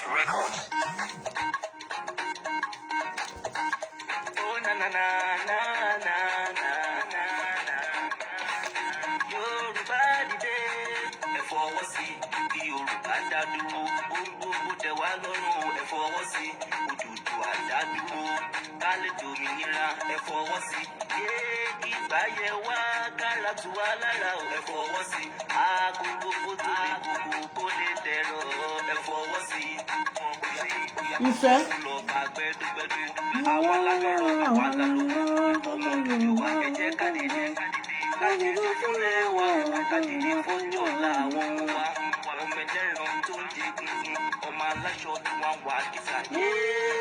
Record. Oh na na na na na na na na. Yorùbá dìde, ẹ fọwọ́ sí bí Yorùbá dá dúró. Gbogbo tẹ́ wá lọ́rùn, ẹ fọwọ́ sí Odùduwà dá dúró. Ká lè dòmìnira, ẹ fọwọ́ sí. Ìgbà yẹ wá kára tù wá lára, ẹ fọwọ́ sí. Agogo tó lè gbogbo kó lè dẹ̀rọ̀, ẹ fọwọ́ sí. Ìfẹ́. Àwa la lọ́rọ̀, àwa la lọ́rọ̀. Ọmọ Yorùbá ẹ jẹ́ ká dìde. Kájíde fúnlẹ̀ wa, kájíde fọ́jọ́ làwọn ọmọ wa. Ọmọ ẹlẹ́ran tó ń jẹ gungun, ọmọ aláṣọ tí wọ́n wà kíkà.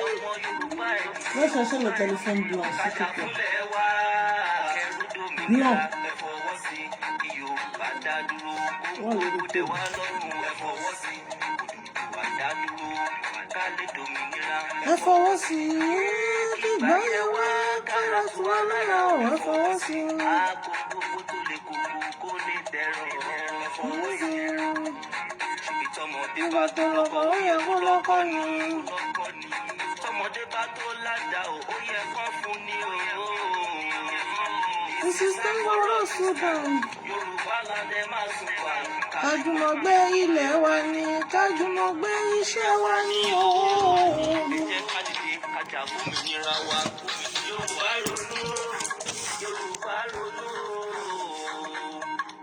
Ọmọ Yorùbá ẹ̀ Let's also look at the phone blank. kájà fúnlẹ̀ wa. Kẹrù dòmìnira ẹ fọwọ́ sí. Yorùbá dá dúró. Gbogbo tẹ́ wá lọ́rùn ẹ fọwọ́ sí. Odùduwà dá dúró. Ká lè dòmìnira Ẹ fọwọ́ sí ìgbà yẹn wá kára tù wá lára o, ẹ fọwọ́ sí. agogo tó lè kókó kó lè dẹ̀rọ̀ ẹ fọwọ́ sí. Tọmọdé bá tó lọ́kọ ó yẹ kó lọ́kọ ni. Tọmọdé bá tó ládàá ó yẹ kó fún ni o. This is the world Sudan. Yorùbá ládẹ máa sùn wá. Kájùmọ̀gbé ilẹ̀ wa ni, kájùmọ̀gbé iṣẹ́ wa ni o. Ẹ jẹ́ ká dìde kájà gómìnira wa. Yorùbá ronú, Yorùbá ronú.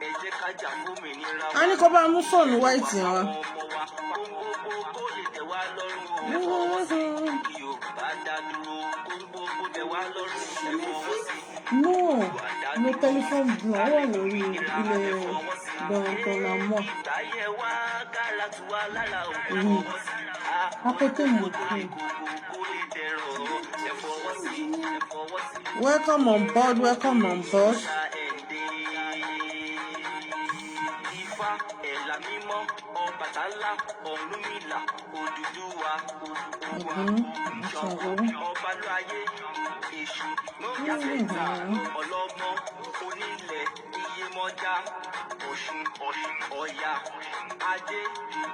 Ẹ jẹ́ kájà gómìnira wa. A ní kó bá mú fóònù white yẹn wá. No telephone blank wà lórí ilẹ̀ dọ̀nàmọ́. Akọ́tẹ́ mọ̀ kí. Welcome on board, welcome on board. Ọbàtálá, Ọ̀rúnmìlà, Odùduwà, ọba ló ayé, èṣù ló yàtẹ̀ta, ọlọ́gbọ́n, onílẹ̀, iyemọja, ọ̀ṣun, ọ̀yà, ajé,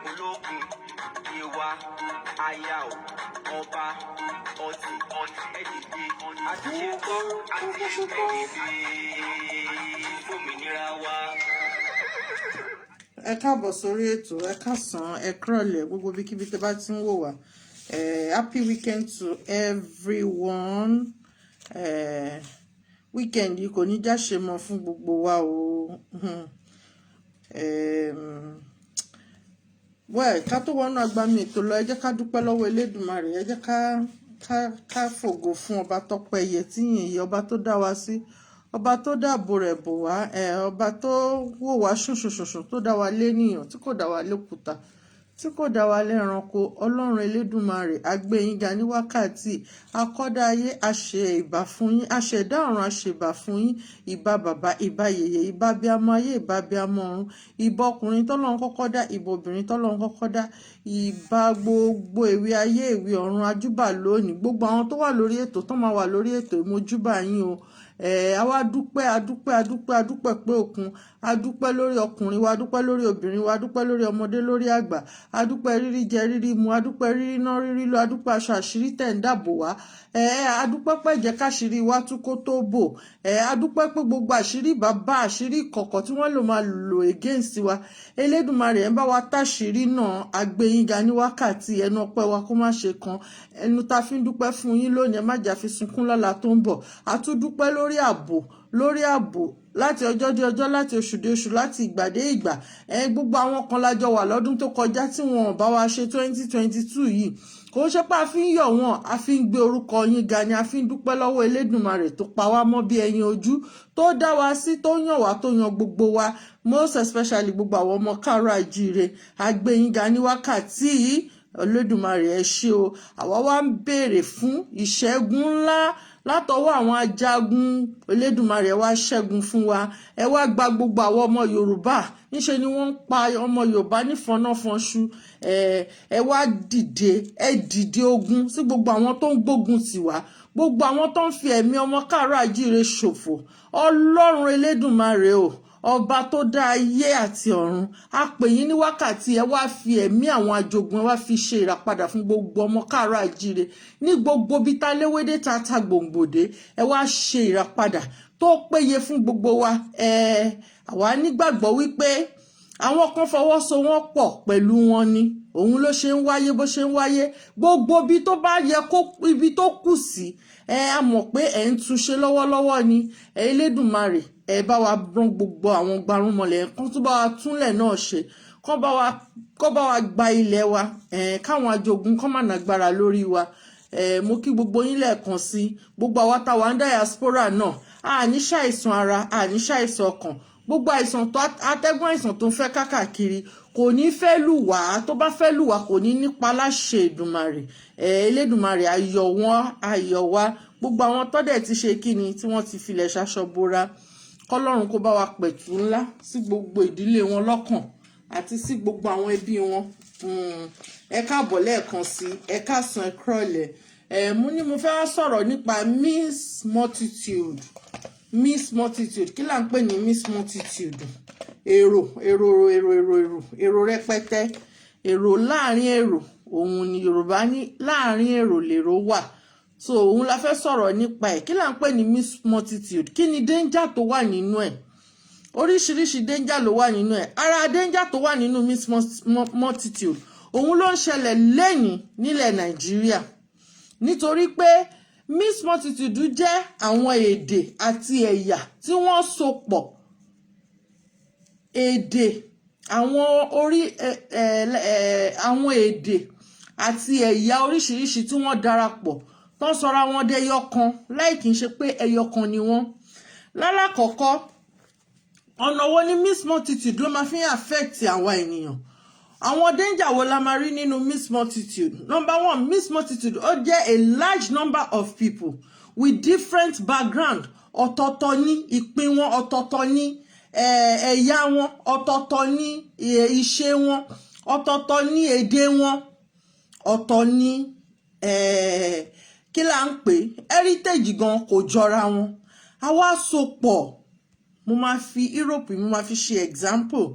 ológun, ìwà, aya ọba, ọtí, ẹ̀dìdì, àti ṣetán, àti ẹ̀dìdì, fòmìnira wa. Ẹ káàbọ̀ sórí ètò, ẹ káàsán, ẹ kúrọ̀lẹ́, gbogbo ibikíbi tẹ́ bá ti ń wò wá. Happy weekend to everyone. Weekend yìí kò ní jáṣe mọ́ fún gbogbo wa o. Ká tó wọnú agbami ètò lọ, ẹ jẹ́ ká dúpẹ́ lọ́wọ́ Elédùmarè, ẹ jẹ́ ká fògo fún ọba tọ́pẹ́ yẹ tí yìnyín, ọba tó dá wa sí. Ọba tó dáàbò rẹ̀ bò wá, ọba tó wò wá ṣùnṣùnṣùn, tó dá wa lénìyàn, tí kò dá wa lókúta, tí kò dá wa lẹ́ranko. Ọlọ́run Elédùmarè, a gbé yín ga ní wákàtí. Akọ́dá ayé, a ṣe ìbà fún yín, a ṣẹ̀dá ọ̀run, a ṣe ìbà fún yín. Ìbà bàbá, ìbà yèyè, ìbà abiyamọ ayé, ìbà abiyamọ ọ̀run. Ìbà ọkùnrin tọ́lọ́run kọ́kọ́ dá, ìbà obìnrin tọ́lọ́run kọ́kọ́ dá. Ìbà gbogbo èwe ayé, èwe ọ̀run, ajúbà lónìí. Gbogbo àwọn tó wà lórí ètò, tó máa wà lórí ètò, ìmojúbà yín o. Àwa adúpẹ́ pé òkun, adúpẹ́ lórí ọkùnrin wa, adúpẹ́ lórí obìnrin wa, adúpẹ́ lórí ọmọdé, lórí àgbà, adúpẹ́ rírí jẹ rírí mu, adúpẹ́ rírí ná rírí lọ, adúpẹ́ aṣọ àṣírí tẹ̀ ń dàbò wá. Adúpẹ́ pé jẹ́ káṣírí wa tú kó tó bò. Adúpẹ́ pé gbogbo àṣírí bàbá, àṣírí ìkọ̀kọ̀ tí wọ́n lò máa lò against wa. Elédùmarè ẹ̀ ń bá wa táṣírí náà, agbẹ́yìnga ní wákàtí. Ẹnu ọpẹ́ wa kó má ṣe kan. Ẹnu ta fi ń dúpẹ́ fún yín lónìí, ẹ má jà fi sunkún lọ́la tó ń bọ̀. A tún dúpẹ́ lórí ààbò láti ọjọ́ dé ọjọ́, láti oṣù dé oṣù, láti ìgbà dé ìgbà. Gbogbo àwọn kan lájọ wà lọ́dún tó kọjá tí wọn ò bá wa ṣe 2022 yìí. Kò ṣe pé a fi ń yọ̀ wọ́n, a fi ń gbé orúkọ yín ga ni, a fi ń dúpẹ́ lọ́wọ́ Elédùmarè tó pa wá mọ́ bí ẹyin ojú, tó dá wa sí, tó yàn wá, tó yan gbogbo wa, most especially gbogbo àwọn ọmọ káàárọ̀ oòjíire. A gbé yín ga ní wákàtí yìí. Olódùmarè ẹ ṣé o. Àwa wá ń béèrè fún ìṣẹ́gun ńlá látọwọ́ àwọn ajagun. Elédùmarè wá ṣẹ́gun fún wa. Ẹ wá gba gbogbo àwọn ọmọ Yorùbá, níṣe ni wọ́n ń pa ọmọ Yorùbá nífọ̀nàfọ̀nṣu. Ẹ wá dìde ogun sí gbogbo àwọn tó ń gbógun tì wá, gbogbo àwọn tó ń fi ẹ̀mí ọmọ káàárọ̀ oòjíire ṣòfò. Ọlọ́run Elédùmarè o, ọba tó dá ayé àti ọ̀run, a pè yín ní wákàtí ẹ wá fi ẹ̀mí àwọn ajogun ẹ wá fi ṣe ìràpadà fún gbogbo ọmọ káàárọ̀ àjíire ní gbogbo bí ta léwédé ta ta gbòǹgbòdé, ẹ wá ṣe ìràpadà tó péye fún gbogbo wa. Àwa nígbàgbọ́ wípé àwọn kan fọwọ́sowọ́pọ̀ pẹ̀lú wọn ni òun ló ṣe ń wáyé bó ṣe ń wáyé. Gbogbo ibi tó bá yẹ kó ibi tó kù sí a mọ̀ pé ẹ̀ ń túnṣe lọ́wọ́lọ́wọ́ ni. Elédùmarè ẹ bá wa rán gbogbo àwọn gbarúmọlẹ̀ kan tó bá wa túnlẹ̀ náà ṣe, kó bá wa gba ilẹ̀ wa, káwọn ajogun kó má nàgbára lórí wa. Mo kí gbogbo yín lẹ́ẹ̀kan sí gbogbo àwa táwa ń diaspora náà, àní ṣàìsàn ara àní ṣàìsàn ọkàn. Gbogbo àìsàn tó atẹ́gùn àìsàn tó ń fẹ́ káàkiri kò ní fẹ́ lù wá, tó bá fẹ́ lù wá kò ní nípa láṣẹ Èdùmàrè. Elédùmarè ayọ̀ wọn ayọ̀ wa. Gbogbo àwọn tọ́dẹ̀ ti ṣe kíni tí wọ́n ti filẹ̀ ṣaṣọ bora, kọ́lọ́run kó bá wa pẹ̀tù ńlá sí gbogbo ìdílé wọn lọ́kàn àti sí gbogbo àwọn ẹbí wọn. Ẹ káàbọ̀ lẹ́ẹ̀kan sí, ẹ káàsán, ẹ kúrọ̀lẹ́. Mo ní mo fẹ́ sọ̀rọ̀ nípa Miss Multitude. Miss Multitude, kí là ń pè ní Miss Multitude? Èrò rẹpẹtẹ, èrò láàrin èrò, òun ni Yorùbá ní láàrin èrò lèrò wà. So òun la fẹ́ sọ̀rọ̀ nípa ẹ̀. Kí là ń pè ní Miss Multitude? Kí ni danger tó wà nínú ẹ̀? Oríṣiríṣi danger ló wà nínú ẹ̀. Ara danger tó wà nínú Miss Multitude òun ló ń ṣẹlẹ̀ lẹ́yìn nílẹ̀ Nàìjíríà, nítorí pé Miss Multitude jẹ́ àwọn èdè àti ẹ̀yà tí wọ́n so pọ̀. Èdè àwọn èdè àti ẹ̀yà oríṣiríṣi tí wọ́n darapọ̀ tó ń sọra wọn dé ẹyọkan láì kìí ṣe pé ẹyọkan ni wọ́n. Lálákọ̀ọ́kọ́, ọ̀nà wo ni Miss Multitude ló máa fi ń affect àwa ènìyàn? Àwọn danger wo la máa rí nínú Miss Multitude? Number one, Miss Multitude ó jẹ́ a large number of people with different background. Ọ̀tọ̀ọ̀tọ̀ ní ìpín wọn, ọ̀tọ̀ọ̀tọ̀ ní ẹ̀yà wọn, ọ̀tọ̀ọ̀tọ̀ ní ìṣe wọn, ọ̀tọ̀ọ̀tọ̀ ní èdè wọn, ọ̀tọ̀ ní kí là ń pè heritage gan kò jọra wọn. Àwa so pọ̀, mo máa fi Europe mo máa fi ṣe example.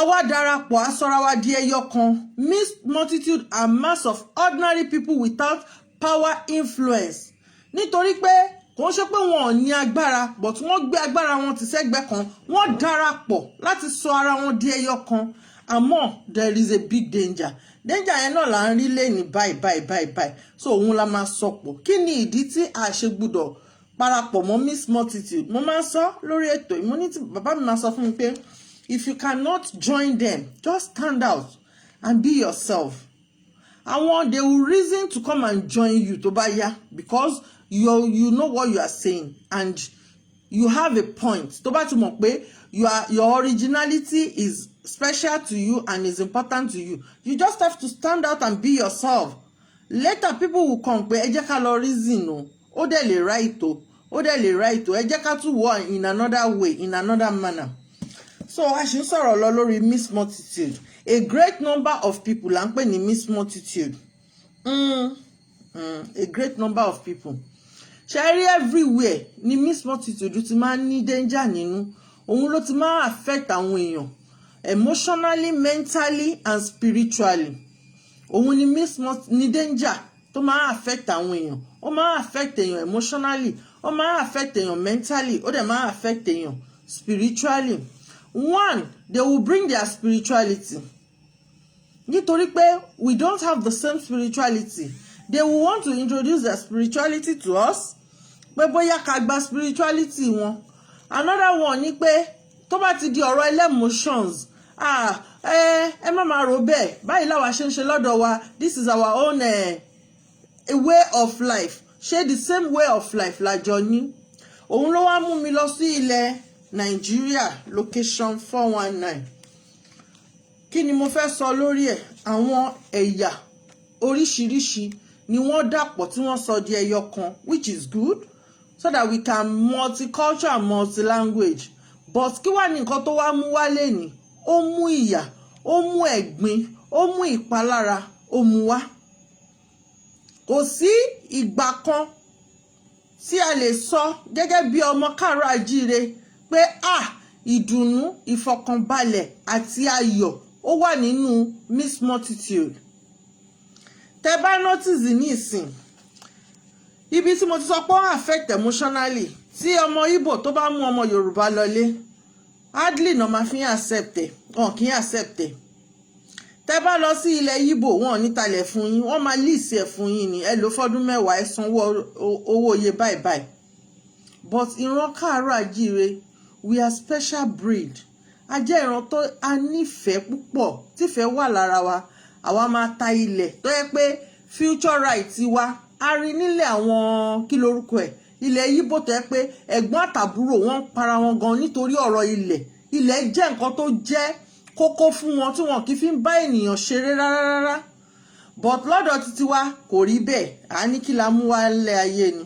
Àwa darapọ̀ asọ́ra wa di ẹyọ kan. Miss Multitude are mass of ordinary people without power influence. Nítorí pé kò ṣe pé wọn ò ní agbára, but wọ́n gbé agbára wọn ti sẹ́gbẹ́ kan, wọ́n darapọ̀ láti sọ ara wọn di ẹyọ kan. Àmọ́ there is a big danger. Danger yẹn náà là ń rí lẹ́ni báyìí. So òun la máa sọ pọ̀. Kí ni ìdí tí a ṣe gbọ́dọ̀ parapọ̀ mọ́ Miss Multitude? Mo máa ń sọ lórí ètò ìmúnítì, bàbá mi máa sọ fún mi pé if you cannot join them, just stand out and be yourself. They will reason to come and join you tó bá yá, because you know what you are saying and you have a point. Tó bá ti mọ̀ pé your originality is special to you and is important to you. You just have to stand out and be yourself. Later people will come pé ẹ jẹ́ ká lọ reason o. Ó dẹ̀ lè right o. Ẹ jẹ́ ká tún wọ̀ in another way, in another manner. So a ṣì ń sọ̀rọ̀ lọ lórí Miss Multitude. A great number of people là ń pè ní Miss Multitude. A great number of people. Ṣé rí everywhere ni Miss Multitude ti máa ń ní danger nínú. Òun ló ti máa affect àwọn èèyàn emotionally, mentally and spiritually. Òun ni ní danger tó máa affect àwọn èèyàn. Ó máa affect èèyàn emotionally, ó máa affect èèyàn mentally, ó dẹ̀ máa affect èèyàn spiritually. One, they will bring their spirituality. Nítorí pé we don't have the same spirituality. They will want to introduce their spirituality to us. Pé bóyá ká gba spirituality wọn. Another one ni pé tó bá ti di ọ̀rọ̀ emotions. Ẹ má máa rò bẹ́ẹ̀. Báyìí láwa ṣe ń ṣe lọ́dọ̀ wa. This is our own a way of life. Ṣé the same way of life la jọ ní? Òun ló wá mú mi lọ sí ilẹ̀ Nigeria, location 419. Kí ni mo fẹ́ sọ lórí ẹ̀? Àwọn ẹ̀yà oríṣiríṣi ni wọ́n dàpọ̀ tí wọ́n sọ di ẹyọ kan, which is good, so that we can multicultural and multilanguage. But kí wá ní nǹkan tó wá mú wálé ni? Ó mú ìyà, ó mú ẹ̀gbin, ó mú ìpalára, ó mú wá. Kò sí ìgbà kan tí a lè sọ gẹ́gẹ́ bí ọmọ káàárọ̀ àjíire pé ìdùnnú ìfọkànbalẹ̀ àti ayọ̀ ó wà nínú Miss Multitude. Tẹ́ bá notice ní ìsìn ibi tí mo ti sọ pé ó affect emotionally tí ọmọ Igbo tó bá mú ọmọ Yorùbá lọlé hardly náà máa fi accept ẹ̀ wọn kì í accept ẹ̀. Tẹ́ bá lọ sí ilẹ̀ Igbo wọn ò ní talẹ̀ fún yín wọ́n máa lease ẹ̀ fún yín ni ẹ lò fọ́dún 10 ẹ sanwó owó iye báyìí báyìí. But ìran Káàárọ̀ Oòjíire we are special breed. A jẹ́ ìran tó a nífẹ̀ẹ́ púpọ̀ tífẹ̀ẹ́ wà lára wa àwa máa ta ilẹ̀ tó yẹ pé future right wa a rí nílẹ̀ àwọn kí lorúkọ ẹ̀ ilẹ̀ Igbo tó yẹ pé ẹ̀gbọ́n àtàbúrò wọn ń para wọn gan nítorí ọ̀rọ̀ ilẹ̀ jẹ́ nǹkan tó jẹ́ kókó fún wọn tí wọn kì í fi ń bá ènìyàn ṣeré rárá. But lọ́dọ̀ títí wa kò rí bẹ́ẹ̀ a ní kí la mú wálé ayé ni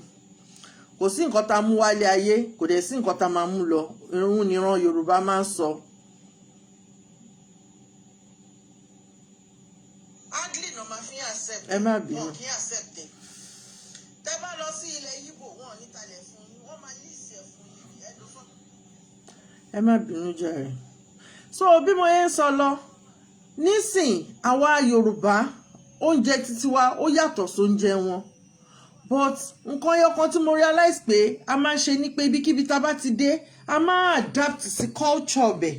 kò sí nǹkan tá mú wálé ayé kò dẹ̀ sí nǹkan tá máa mú lọ irun níran Yorùbá máa ń sọ. Hardly no ma fi accept ẹ má bínú wọn kì í accept ẹ. Tẹ́ bá lọ sí ilẹ̀ Igbo wọn ní talẹ̀ fún yín wọ́n máa lease ẹ̀ fún yín ẹ lọ fún. Ẹ má bínú jàre. So bí mo yẹn sọ lọ nísìn àwa Yorùbá oúnjẹ títí wa ó yàtọ̀ sóúnjẹ wọn but nǹkan ẹyọkan tí mo realize pé a máa ń ṣe ní pé ibikíbi tá a bá ti dé a máa adapt sí culture bẹ̀.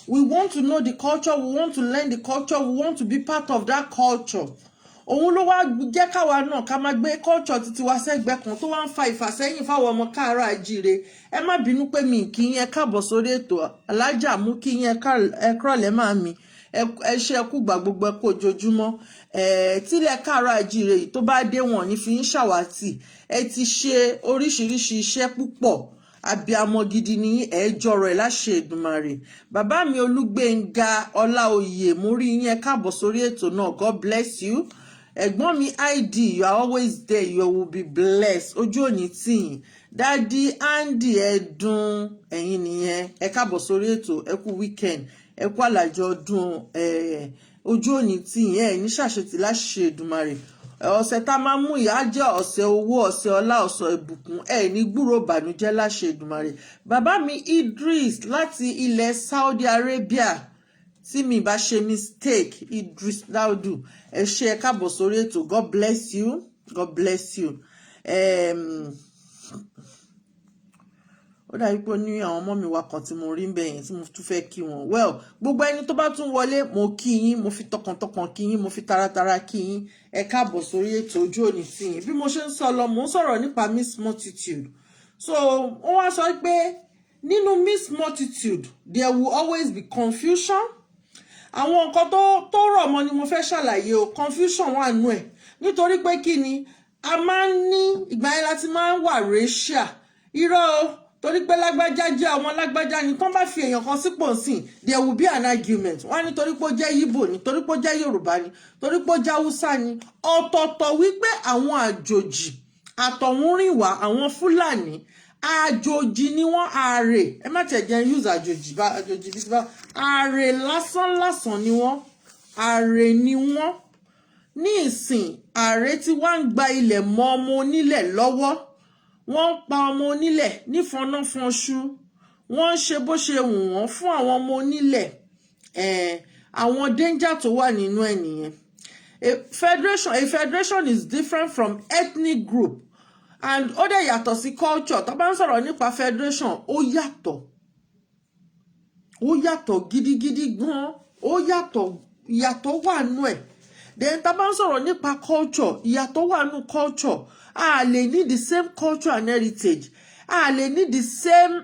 We want to know the culture, we want to learn the culture, we want to be part of that culture. Òun ló wá jẹ́ káwa náà ká máa gbé culture títí wa sẹ́gbẹ́ kan tó wá ń fa ìfàsẹ́yìn fáwọn ọmọ Káàárọ̀ Oòjíire. Ẹ má bínú pé mi kí yín ẹ káàbọ̀ sórí ètò alájà mú kí yín ẹ kúrọ̀lẹ́ máa mi ẹ ṣe ẹkú gbà gbogbo ẹkú ojoojúmọ́ tílẹ̀ Káàárọ̀ Oòjíire yìí tó bá dé wọn ní fi ń ṣàwátì ẹ ti ṣe oríṣiríṣi iṣẹ́ púpọ̀ àbíamọ gidi ní ẹjọrọ ẹ láṣẹ Èdùmàrè. Bàbá mi Olúgbénga Ọláoyè mo rí yín ẹ káàbọ̀ sórí ètò náà God bless you. Ẹ̀gbọ́n mi ID you are always there you will be blessed ojú òní tìyìn. Daddy Andy ẹ̀dùn ẹ̀yin nìyẹn ẹ káàbọ̀ sórí ètò ẹ kú weekend ẹ kú àlàjọ ọdún ojú òní tìyìn ẹ ní ṣàṣetì láṣẹ Èdùmàrè. Ọ̀sẹ̀ tá máa mú ìyá jẹ́ ọ̀sẹ̀ owó ọ̀sẹ̀ ọlá ọ̀sẹ̀ ìbùkún ní gbúrò bànújẹ́ láṣẹ Èdùmàrè. Bàbá mi Idris láti ilẹ̀ Saudi Arabia tí mi bá ṣe mistake Idris Daudu ẹ ṣé ẹ káàbọ̀ sórí ètò God bless you God bless you. Ó dàbí pé ó ní àwọn ọmọ mi wá kan tí mo rí ń bẹ̀ yẹn tí mo tún fẹ́ kí wọn well gbogbo ẹni tó bá tún wọlé mo kí yín mo fi tọkàntọkàn kí yín mo fi taratara kí yín ẹ káàbọ̀ sórí ètò ojú òní tí yín bí mo ṣe ń sọ lọ mo ń sọ̀rọ̀ nípa Miss Multitude. So wọ́n wá sọ pé nínú Miss Multitude there will always be confusion. Àwọn nǹkan tó rọ̀ mọ́ ni mo fẹ́ ṣàlàyé o confusion wà nù ẹ̀ nítorí pé kí ni a máa ń ní ìgbà yẹn láti máa ń wà racial irọ́ o torí pé lágbájá jẹ́ ọmọ lágbájá ni tán bá fi èèyàn kan sípò sìn there will be an argument wọ́n á ní torí pé ó jẹ́ Igbo ni torí pé ó jẹ́ Yorùbá ni torí pé ó jẹ́ Haúsá ni ọ̀tọ̀ọ̀tọ̀ wípé àwọn àjòjì àtọ̀húnrìnwá àwọn Fúlàní àjòjì ni wọ́n ààrẹ ẹ má tẹ̀ jẹ́ use àjòjì bí bá ààrẹ lásán ni wọ́n ààrẹ ni wọ́n ní ìsìn ààrẹ tí wọ́n ń gba ilẹ̀ mọ́ ọmọ onílẹ̀ lọ́wọ́ wọ́n ń pa ọmọ onílẹ̀ nífọ̀nàfọ̀nṣu wọ́n ń ṣe bó ṣe wù wọ́n fún àwọn ọmọ onílẹ̀ àwọn danger tó wà nínú ẹ̀ nìyẹn. A federation is different from ethnic group and ó dẹ̀ yàtọ̀ sí culture tó bá ń sọ̀rọ̀ nípa federation ó yàtọ̀ gidigidi gan ó yàtọ̀ wà nù ẹ̀. Then tá bá ń sọ̀rọ̀ nípa culture ìyàtọ̀ wà nù culture a lè ní the same culture and heritage a lè ní the same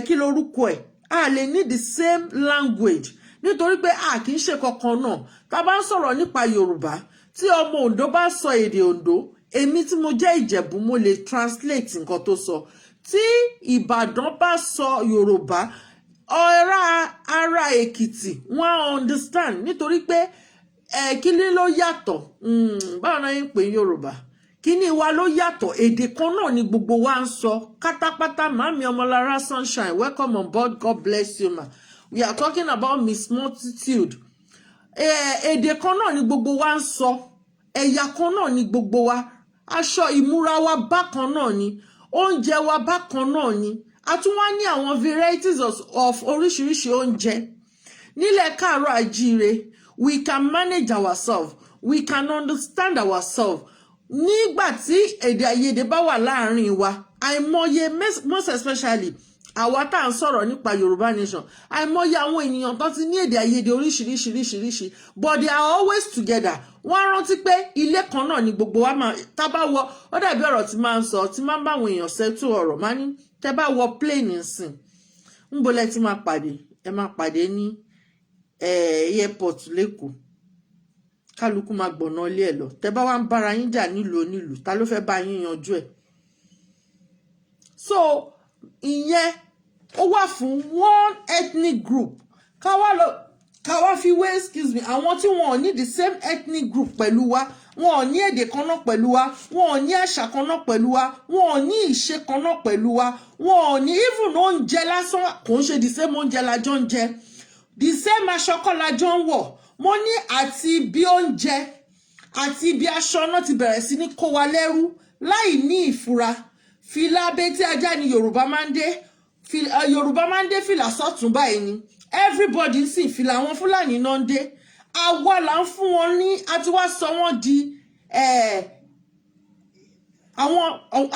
kí lorúkọ ẹ̀ a lè ní the same language nítorí pé a kì í ṣe kankan náà. Tá bá ń sọ̀rọ̀ nípa Yorùbá tí ọmọ Ondo bá sọ èdè Ondo èmi tí mo jẹ́ Ìjẹ̀bú mo lè translate nǹkan tó sọ tí Ìbàdàn bá sọ Yorùbá ará Èkìtì wọ́n understand nítorí pé kíní ló yàtọ̀ báwo náà ń pè Yorùbá kíní wa ló yàtọ̀ èdè kan náà ni gbogbo wa ń sọ pátápátá màmí Ọmọlára Sunshine welcome on board God bless you ma we are talking about Miss Multitude èdè kan náà ni gbogbo wa ń sọ ẹ̀yà kan náà ni gbogbo wa aṣọ ìmúra wa bákan náà ni oúnjẹ wa bákan náà ni a tún wá ní àwọn varieties of oríṣiríṣi oúnjẹ nílẹ̀ káàárọ̀ àjíire. We can manage ourselves, we can understand ourselves. Nígbà tí èdè àìyedè bá wà láàrin wa, àìmọye most especially àwa tá à ń sọ̀rọ̀ nípa Yorùbá nation, àìmọye àwọn ènìyàn tó ti ní èdè àìyedè oríṣiríṣi, but they are always together. Wọ́n rántí pé ilé kan náà ni gbogbo wa máa tá bá wọ, ó dàbí ọ̀rọ̀ tí máa ń sọ tí máa ń bá àwọn èèyàn settle ọ̀rọ̀ máa ní tẹ́ bá wọ plane nsìn ńbo lẹ ti máa pàdé, ẹ máa pàdé ní airport lẹ́kọ̀ọ́, kálukú máa gbọ̀nà ilé ẹ̀ lọ. Tẹ́ bá wá ń bára yín jà nílùú onílùú, ta ló fẹ́ bá yín yanjú ẹ̀? So ìyẹn ó wà fún one ethnic group. Ká wá fi wé excuse me àwọn tí wọn ò ní the same ethnic group pẹ̀lú wa, wọn ò ní èdè kan náà pẹ̀lú wa, wọn ò ní àṣà kan náà pẹ̀lú wa, wọn ò ní ìṣe kan náà pẹ̀lú wa, wọn ò ní even oúnjẹ lásán kò ń ṣe the same oúnjẹ la jọ ń jẹ, the same aṣọ kọ́ la jọ ń wọ̀. Mo ní àti bí oúnjẹ àti bí aṣọ náà ti bẹ̀rẹ̀ sí ní kó wa lẹ́rú láì ní ìfura. Fìlà abetí ajá ni Yorùbá máa ń dé, Yorùbá máa ń dé fìlà sọ́tún báyìí ni, everybody sì fìlà àwọn Fúlàní náà ń dé. Àwa là ń fún wọn ní àti wá sọ wọ́n di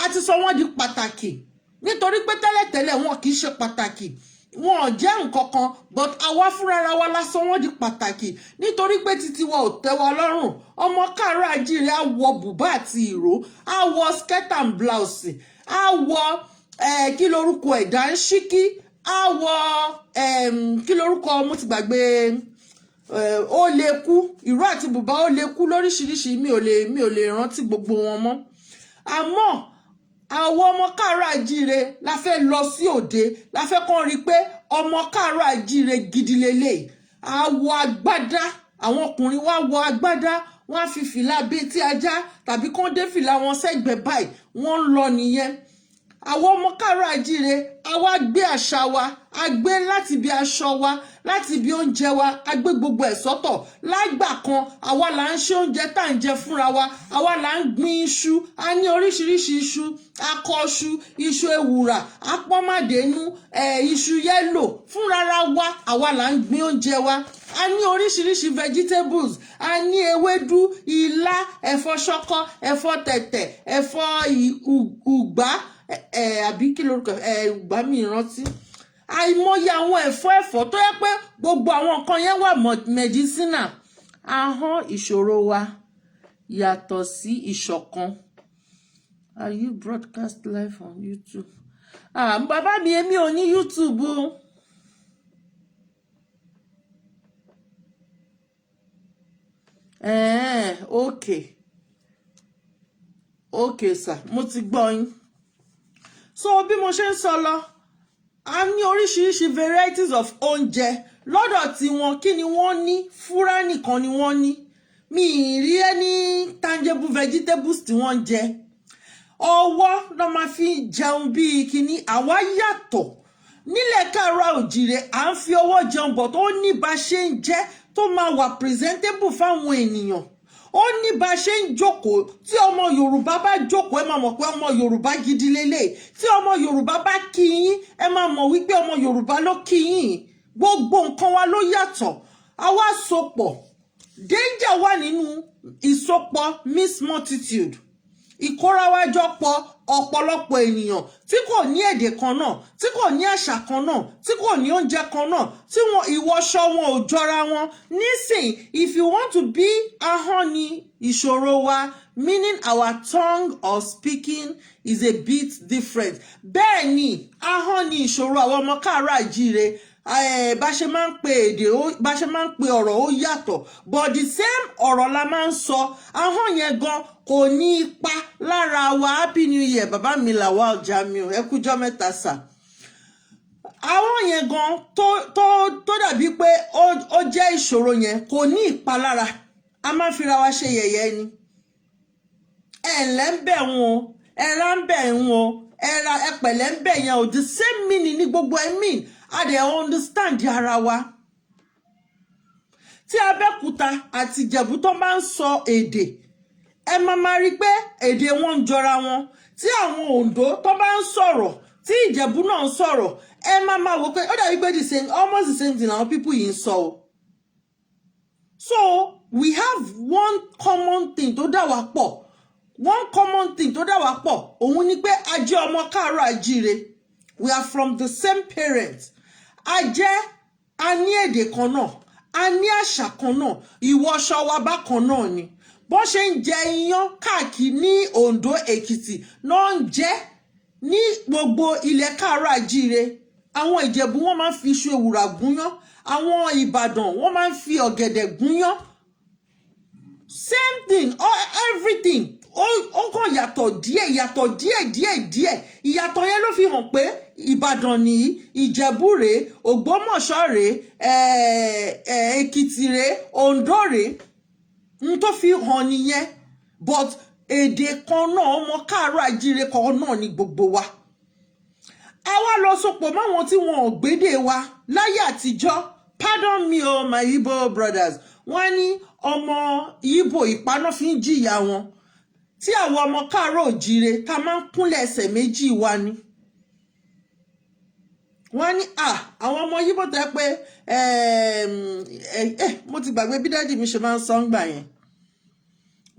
àti sọ wọ́n di pàtàkì nítorí pé tẹ́lẹ̀tẹ́lẹ̀ wọn kì í ṣe pàtàkì, wọn ò jẹ́ nǹkan kan, but àwa fúnra wa la sọ wọ́n di pàtàkì nítorí pé títí wa ò tẹ́ wa lọ́rùn. Ọmọ káàárọ̀ àjíire á wọ bùbá àti ìró, á wọ skirt and blouse, á wọ kí lorúkọ ẹ̀dá ń ṣíkí, á wọ kí lorúkọ mo ti gbàgbé ó lè kú, ìró àti bùbá ó lè kú lóríṣiríṣi, mi ò lè rántí gbogbo wọn mọ́. Àmọ́ àwọn ọmọ káàárọ̀ àjíire la fẹ́ lọ sí òde, la fẹ́ kàn rí pé ọmọ káàárọ̀ àjíire gidi lélẹ̀. A wọ agbádá, àwọn ọkùnrin wá wọ agbádá, wọ́n á fi fìlà abetí ajá tàbí kán dé fìlà wọn sẹ́gbẹ̀ẹ́ báyìí, wọ́n ń lọ nìyẹn. Àwọn ọmọ káàárọ̀ àjíire a wá gbé àṣà wa, a gbé láti bí aṣọ wa, láti bí oúnjẹ wa, a gbé gbogbo ẹ̀ sọ́tọ̀. Lágbà kan àwa là ń ṣe oúnjẹ tá ń jẹ fúnra wa, àwa là ń gbin iṣu, a ní oríṣiríṣi iṣu, akọṣu, iṣu ewùrà, apọ́màdénú, iṣu yẹ́lò, fúnra wa àwa là ń gbin oúnjẹ wa. A ní oríṣiríṣi vegetables, a ní ewédú, ilá, ẹ̀fọ́ ṣọkọ, ẹ̀fọ́ tẹ̀tẹ̀, ẹ̀fọ́ ùgbá, àbí kí lorúkọ ìgbà mi rántí. Àìmọye àwọn ẹ̀fọ́ tó yẹ pé gbogbo àwọn nǹkan yẹn wà medicinal. Ahọ́n ìṣòro wa yàtọ̀ sí ìṣọ̀kan. Are you broadcast live on YouTube? Bàbá mi èmi ò ní YouTube o. Okay sir, mo ti gbọ́ yín. So bí mo ṣe ń sọ lọ, a ní oríṣiríṣi varieties of oúnjẹ lọ́dọ̀ tí wọn. Kí ni wọ́n ní? Fúrá nìkan ni wọ́n ní. Mi ì rí any tangible vegetables tí wọ́n ń jẹ. Ọwọ́ ló máa fi jẹun bíi kíní. Àwa yàtọ̀. Nílẹ̀ káàárọ̀ òjìrè à ń fi ọwọ́ jẹun, but ó ní bá ṣe ń jẹ tó máa wà presentable fáwọn ènìyàn. Ó ní bá ṣe ń jókòó. Tí ọmọ Yorùbá bá jókòó ẹ máa mọ̀ pé ọmọ Yorùbá gidi lélẹ̀. Tí ọmọ Yorùbá bá kí yín ẹ máa mọ̀ wípé ọmọ Yorùbá ló kí yín. Gbogbo nǹkan wa ló yàtọ̀. Àwa sopọ̀. Danger wà nínú ìsopọ̀ miss multitude. Ìkórawájọpọ̀ ọ̀pọ̀lọpọ̀ ènìyàn tí kò ní èdè kan náà, tí kò ní àṣà kan náà, tí kò ní oúnjẹ kan náà, tí wọn ìwọṣọ wọn ò jọra wọn. Nísìn, if you want to be ahọ́n ni ìṣòro wa, meaning our tongue or speaking is a bit different. Bẹ́ẹ̀ ni ahọ́n ni ìṣòro àwọn ọmọ káàárọ̀ àjíire. Bá ṣe máa ń pe èdè, bá ṣe máa ń pe ọ̀rọ̀ ó yàtọ̀, but the same ọ̀rọ̀ la máa ń sọ. Ahọ́n yẹn gan kò ní ipa lára wa. Happy New Year bàbá mi Lawal Jamiu, ẹ kújọ́ mẹ́ta sà. Ahọ́n yẹn gan tó dàbí pé ó jẹ́ ìṣòro yẹn kò ní ìpalára. A máa fira wa ṣe yẹ̀yẹ́ ni. Ẹ̀lẹ́ ń bẹ̀ wọn, ẹ̀rá ń bẹ̀ wọn, ẹ̀pẹ̀lẹ́ ń bẹ̀ yẹn o. The same meaning ní gbogbo ẹ̀ mean. A dẹ̀ understand ara wa. Tí Abẹ́òkúta àti Ìjẹ̀bú tó máa ń sọ èdè, ẹ máa rí pé èdè wọn ń jọra wọn. Tí àwọn Oǹdó tó bá ń sọ̀rọ̀, tí Ìjẹ̀bú náà ń sọ̀rọ̀ ẹ máa wò pé ó dàbí pé the same almost the same thing àwọn people yìí ń sọ o. So we have one common thing tó dà wá pọ̀. One common thing tó dà wá pọ̀ òun ni pé a jẹ́ ọmọ káàárọ̀ àjíire. We are from the same parents. A ní èdè kan náà, a ní àṣà kan náà, ìwọṣọ wa bákan náà ni. Bó ṣe ń jẹ iyán káàkiri ní Ondo Èkìtì náà ń jẹ ní gbogbo ilẹ̀ káàárọ̀ àjíire. Àwọn Ìjẹ̀bú wọ́n máa ń fi iṣu ewùrà gúnyán, àwọn Ìbàdàn wọ́n máa ń fi ọ̀gẹ̀dẹ̀ gúnyán. Same thing, everything. Ó kàn yàtọ̀ díẹ̀. Ìyàtọ̀ yẹn ló fi hàn pé Ìbàdàn ní Ìjẹ̀bú rèé, Ògbómọ̀ṣọ́ rèé, Èkìtì rèé, Oǹdó rèé. N tó fi hàn nìyẹn. But èdè kan náà ọmọ káàárọ̀ àjíire kan náà ni gbogbo wa. A wá lọ sopọ̀ máwọn tí wọn ò gbédè wa láyé àtijọ́. Pardon me o my Igbo brothers. Wọ́n ní ọmọ Igbo ìpaná fi ń jìyà wọn. Tí àwọn ọmọ káàárọ̀ òjíire ká máa ń kúnlẹ̀ ẹsẹ̀ méjì wa ni. Wọ́n ní àwọn ọmọ Igbo tẹ́ pé mo ti gbàgbé bí dáàdì mi ṣe máa ń sọ ń gbà yẹn.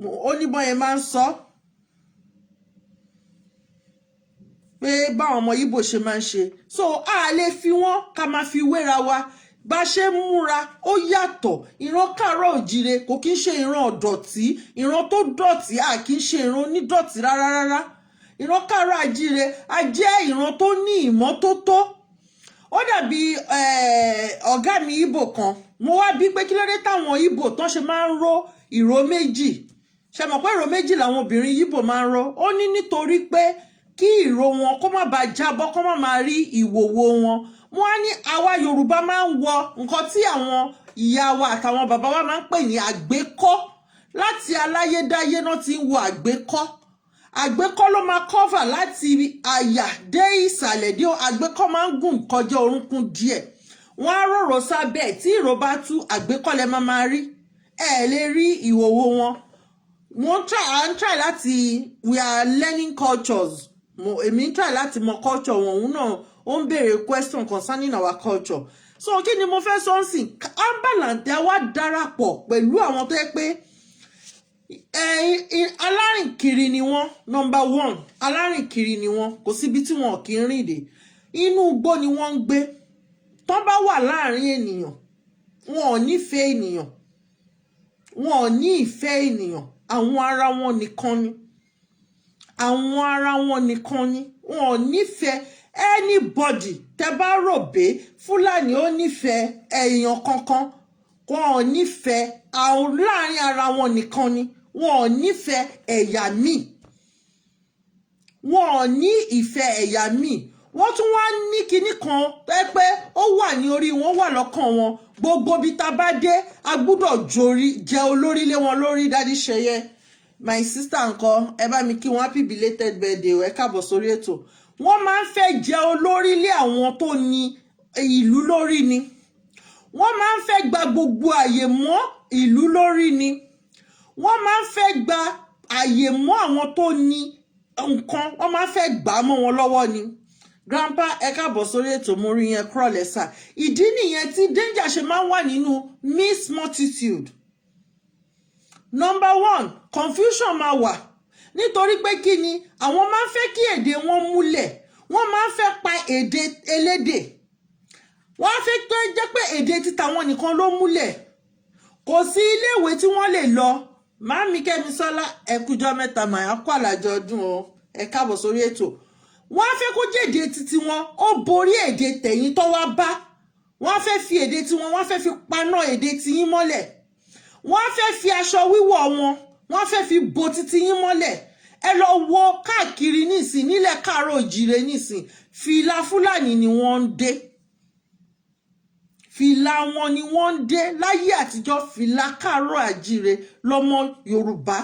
Ó ní bọ́n yẹn máa ń sọ pé báwọn ọmọ Igbo ṣe máa ń ṣe. So a lè fi wọ́n ká máa fi wéra wa. Bá ṣe múra ó yàtọ̀. Ìran káàárọ̀ òjíire kò kí ń ṣe ìran ọ̀dọ̀tí. Ìran tó dọ̀tí kì í ṣe ìran onídọ̀tí rárá. Ìran káàárọ̀ àjíire a jẹ́ ìran tó ní ìmọ́tótó. Ó dàbí ọ̀gá mi Igbo kan. Mo wá bí pé kí ló dé táwọn Igbo tán ṣe máa ń ró ìró méjì. Ṣé mọ̀ pé ìró méjì làwọn obìnrin Igbo máa ń ró. Ó ní nítorí pé kí ìró wọn kó má bàa jábọ́, kó má máa rí ìwòwò wọn. Wọ́n ní àwa Yorùbá máa ń wọ nǹkan tí àwọn ìyá wa àtàwọn bàbá wa máa ń pè ní àgbékọ́. Láti aláyédáyé náà ti ń wọ àgbékọ́. Àgbékọ́ ló máa cover láti àyà dé ìsàlẹ̀ dé àgbékọ́ máa ń gùn kọjá orúnkún díẹ̀. Wọ́n á rorò sábẹ́ tí ìró bá tú àgbékọ́ lẹ máa rí. Ẹ lè rí ìwòwò wọn. I'm try láti we are learning cultures. Èmi ń try láti mọ culture wọn òun náà. Ó ń béèrè question concerning our culture. So kí ni mo fẹ́ sọ ń sìn? Ambalante wa darapọ̀ pẹ̀lú àwọn tó yẹ pé alárìnkiri ni wọ́n. Number one, alárìnkiri ni wọ́n. Kò síbi tí wọn kì í rìn dé. Inú igbó ni wọ́n ń gbé. Tán bá wà láàrin ènìyàn, wọn ò nífẹ̀ẹ́ ènìyàn. Wọn ò ní ìfẹ́ ènìyàn. Àwọn ara wọn nìkan ni. Àwọn ara wọn nìkan ni. Wọn ò nífẹ̀ẹ́ anybody. Tẹ́ bá rò pé Fúlàní ó nífẹ̀ẹ́ èèyàn kankan. Wọn ò nífẹ̀ẹ́ àwọn láàrin ara wọn nìkan ni. Wọn ò nífẹ̀ẹ́ ẹ̀yà míì. Wọn ò ní ìfẹ́ ẹ̀yà míì. Wọ́n tún wá ní kinní kan pé ó wà ní orí wọn, wà lọ́kàn wọn. Gbogbo bí tá bá dé a gbúdọ̀ jẹ olórí lé wọn lórí. Daddy Ṣeyẹ, my sister ńkọ́, ẹ bá mi kí wọn happy belated birthday ẹ káàbọ̀ sórí ètò. Wọ́n máa ń fẹ́ jẹ olórí lé àwọn tó ní ìlú lórí ni. Wọ́n máa ń fẹ́ gba gbogbo àyè mọ́ ìlú lórí ni. Wọ́n máa ń fẹ́ gba àyè mọ́ àwọn tó ní nǹkan. Wọ́n máa ń fẹ́ gbà mọ́ wọn lọ́wọ́ ni. Grandpa ẹ káàbọ̀ sórí ètò mo rí yẹn kúrọ̀lẹ́ sà. Ìdí nìyẹn tí danger ṣe máa ń wà nínú miss multitude. Number one, confusion máa wà. Nítorí pé kí ni àwọn máa ń fẹ́ kí èdè wọn múlẹ̀. Wọ́n máa ń fẹ́ pa èdè elédè. Wọ́n á fẹ́ tó jẹ́ pé èdè títa wọn nìkan ló múlẹ̀. Kò sí iléèwé tí wọ́n lè lọ. Màámi Kẹ́misọ́lá ẹ kújọ́ mẹ́ta màá kó àlàjọ ọdún o. Ẹ káàbọ̀ sórí ètò. Wọ́n á fẹ́ kó jẹ́ èdè títí wọn ó borí èdè tẹ̀yìn tó wá bá. Wọ́n á fẹ́ fi èdè tiwọn, wọ́n á fẹ́ fi paná èdè tiyín mọ́lẹ̀. Wọ́n á fẹ́ fi aṣọ wíwọ̀ wọn, wọ́n á fẹ́ fi bo títí yín mọ́lẹ̀. Ẹ lọ wo káàkiri nísìn nílẹ̀ káàárọ̀ òjíire nísìn. Fìlà Fúlàní ni wọ́n ń dé. Fìlà wọn ni wọ́n ń dé. Láyé àtijọ́ fìlà káàárọ̀ àjíire lọ́mọ Yorùbá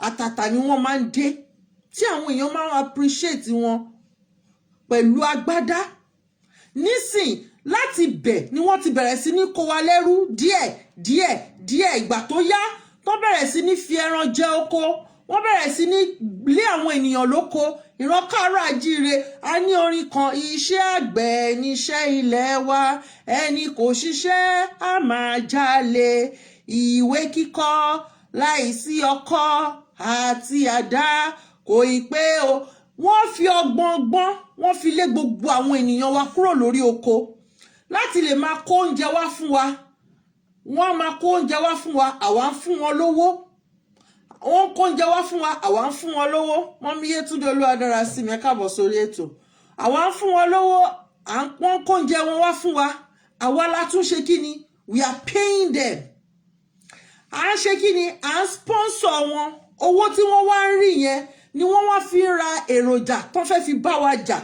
àtàtà ni wọ́n máa ń dé. Tí àwọn èèyàn máa ń appreciate wọn pẹ̀lú agbádá. Nísìn láti bẹ̀ ni wọ́n ti bẹ̀rẹ̀ sí ní kó wa lẹ́rú díẹ̀. Ìgbà tó yá tó bẹ̀rẹ̀ sí ní fi ẹran jẹ oko. wọ́n bẹ̀rẹ̀ sí ní lé àwọn ènìyàn lóko. Ìran káàárọ̀-oòjíire a ní orin kan, iṣẹ́ àgbẹ̀ níṣẹ́ ilẹ̀ wa, ẹni kò ṣiṣẹ́ a máa jalè, ìwé kíkọ láìsí ọkọ́ àti àdá kò ì pé o. Wọ́n fi ọgbọ́n wọ́n fi lé gbogbo àwọn ènìyàn wa kúrò lórí oko láti lè máa kó oúnjẹ wá fún wa. Wọ́n máa kó oúnjẹ wá fún wa, àwa ń fún wọn lówó. Wọ́n kó oúnjẹ wá fún wa, àwa ń fún wọn lówó. Mọ́mí Yétúndé Olúwadáraṣími, ẹ káàbọ̀ sórí ètò. Àwa ń fún wọn lówó, wọ́n kó oúnjẹ wọn wá fún wa. Àwa la tún ṣe kí ni? We are paying them. À ń ṣe kí ni? À ń sponsor wọn. Owó tí wọ́n wá ń rí yẹn ni wọ́n wá fi ra èròjà tó fẹ́ fi bá wa jà.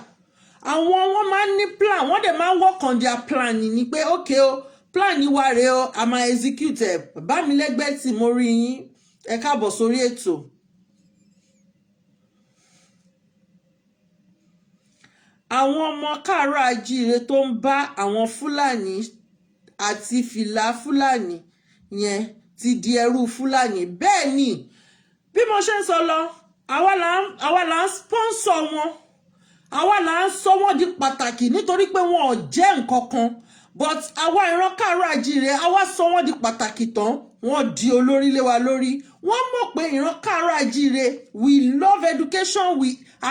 Àwọn wọ́n máa ń ní plan, wọ́n dẹ̀ máa ń work on their plan ni pé okay o, plan wa rèé o, a máa execute ẹ̀. Bá mi lẹ́gbẹ̀ẹ́ tí mo rí yín, ẹ káàbọ̀ sórí ètò. Àwọn ọmọ káàárọ̀-oòjíire tó ń bá àwọn Fúlàní àti fìlà Fúlàní yẹn ti di ẹrú Fúlàní. Bẹ́ẹ̀ ni, bí mo ṣe ń sọ lọ, àwa là ń sponsor wọn. Àwa là ń sọ wọ́n di pàtàkì nítorí pé wọn ò jẹ́ nǹkan kan. But àwa ìran káàárọ̀-oòjíire, àwa sọ wọ́n di pàtàkì tán, wọ́n di olórí lé wa lórí. Wọ́n mọ̀ pé ìran káàárọ̀-oòjíire, we love education,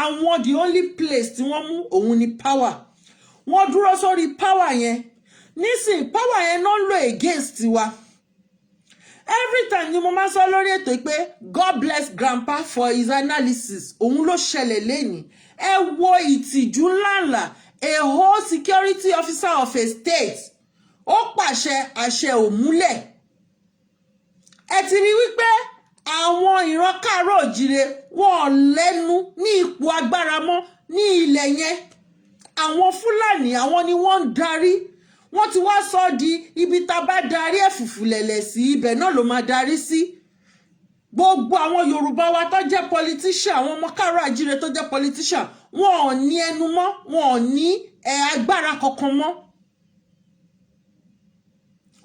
àwọn the only place tí wọ́n mú òun ni power. Wọ́n dúró sórí power yẹn. Nísìn power yẹn náà ń lò against wa. Every time ni mo máa sọ lórí ètò pé God bless grandpa for his analysis. Òun ló ṣẹlẹ̀ lénìí. Ẹ wo ìtìjú ńláńlá, a whole security officer of a state. Ó pàṣẹ àṣẹ òmúlẹ̀. Ẹ ti rí wípé àwọn ìran káàárọ̀-oòjíire wọn lẹ́nu ní ipò agbára mọ́ ní ilẹ̀ yẹn. Àwọn Fúlàní àwọn ni wọ́n ń darí. Wọ́n ti wá sọ di ibi tá bá darí ẹ̀fùfù lẹ̀lẹ̀ sí, ibẹ̀ náà ló máa darí sí. Gbogbo àwọn Yorùbá wa tó jẹ́ politician, àwọn ọmọ káàárọ̀-oòjíire tó jẹ́ politician, wọn ò ní ẹnu mọ́, wọn ò ní agbára kankan mọ́.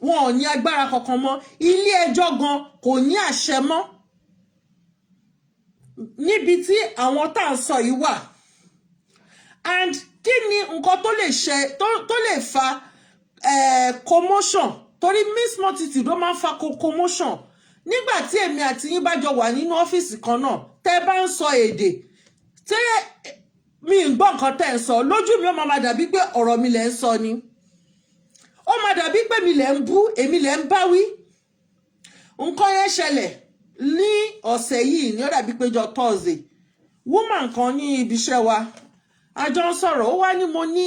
Wọn ò ní agbára kankan mọ́. Ilé ẹjọ́ gan kò ní àṣẹ mọ́. Níbi tí àwọn tá ń sọ yìí wà. And kí ni nǹkan tó lè ṣe tó lè fa commotion? Torí miss multitude ló máa ń fa commotion. Nígbà tí èmi àti yín bá jọ wà nínú ọ́fíìsì kan náà, tẹ́ bá ń sọ èdè, tẹ́ mi ń gbọ́ nǹkan tẹ́ ń sọ, lójú mi ó máa dàbí pé ọ̀rọ̀ mi lẹ̀ ń sọ ni. Ó máa dàbí pé mi lẹ̀ ń bú, èmi lẹ̀ ń báwí. Nǹkan yẹn ṣẹlẹ̀ ní ọ̀sẹ̀ yìí ní ó dàbí pé jọ Thursday. Woman kan ní ibi iṣẹ́ wa, a jọ ń sọ̀rọ̀, ó wá ní mo ní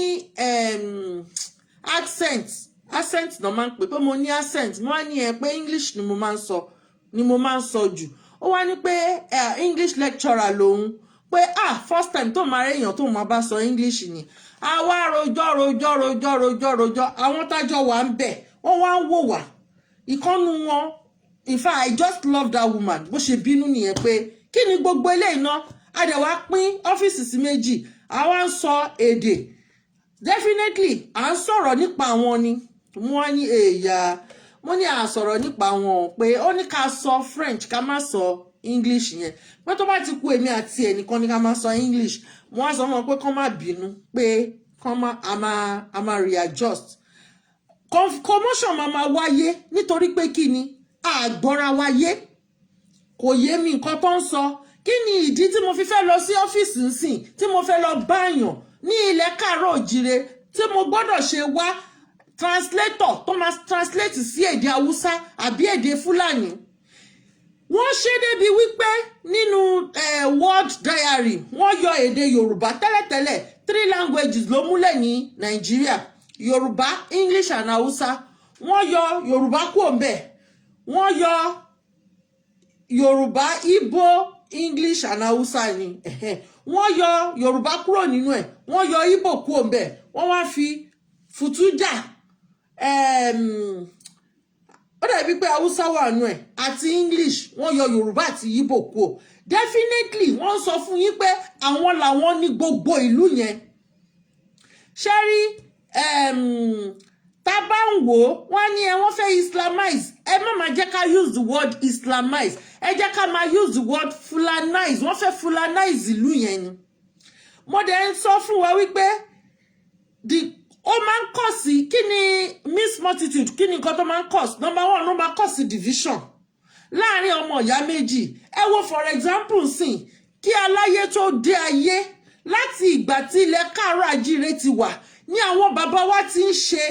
accent náà máa ń pè pé mo ní accent. Mo wá ní pé English ni mo máa ń sọ jù. Ó wá ní pé English lecturer lòun, pé first time tó máa réèyàn tó máa bá sọ English ni. Àwa rojọ́ àwọn tájọ wà ń bẹ̀, wọ́n wá ń wò wá. Ìkànnù wọn, in fact I just love that woman. Bó ṣe bínú nìyẹn pé kí ni gbogbo eléyìí náà, a dẹ̀ wá pín ọ́fíìsì sí méjì, àwa ń sọ èdè. Definitely à ń sọ̀rọ̀ nípa àwọn ni. Wọ́n ní èèyà, mo ní à sọ̀rọ̀ nípa wọn pé ó ní ká sọ French ká má sọ English yẹn. Pé tó bá ti kú èmi àti ẹnìkan ní ká má sọ English. Mo wá sọ wọn pé kán má bínú, pé kán má a máa readjust. Commotion máa wáyé nítorí pé kí ni àgbọ́ra wáyé. Kò yé mi nǹkan tó ń sọ. Kí ni ìdí tí mo fi fẹ́ lọ sí ọ́fíìsì nsìn, tí mo fẹ́ lọ báyàn ní ilẹ̀ káàárọ̀-oòjíire, tí mo gbọ́dọ̀ ṣe wá translator tó máa translate sí èdè Haúsá àbí èdè Fúlàní. Wọ́n ṣe débi wípé nínú World Diary wọ́n yọ èdè Yorùbá tẹ́lẹ̀tẹ́lẹ̀ 3 languages ló múlẹ̀ ní Nàìjíríà, Yorùbá, English and Hausa. Wọ́n yọ Yorùbá kúrò ńbẹ̀. Wọ́n yọ Yorùbá, Igbo, English and Hausa ni. Wọ́n yọ Yorùbá kúrò nínú ẹ̀, wọ́n yọ Igbo kúrò ńbẹ̀. Wọ́n wá fi Futuja ó dàbí pé Hausa wà nù ẹ̀ àti English, wọ́n yọ Yorùbá àti Igbo kúrò. Definitely wọ́n sọ fún yín pé àwọn làwọn ní gbogbo ìlú yẹn. Ṣé rí tá bá ń wò wọ́n ní ẹ wọ́n fẹ́ islamize ẹ má máa jẹ́ ká use the word islamize ẹ jẹ́ ká máa use the word fulanize wọ́n fẹ́ fulanize ìlú yẹn ni mo dẹ̀ ń sọ fún wa wípé ó máa ń kọ̀ sí kí ni miss multitude kí ni nǹkan tó máa ń kọ̀ number one ló máa kọ̀ sí division láàrin ọmọ ìyá méjì ẹ wo for example sìn kí aláyé tó dé ayé láti ìgbà tí ilẹ̀ káàárọ̀ àjíire ti wà ní àwọn bàbá wa ti ń ṣe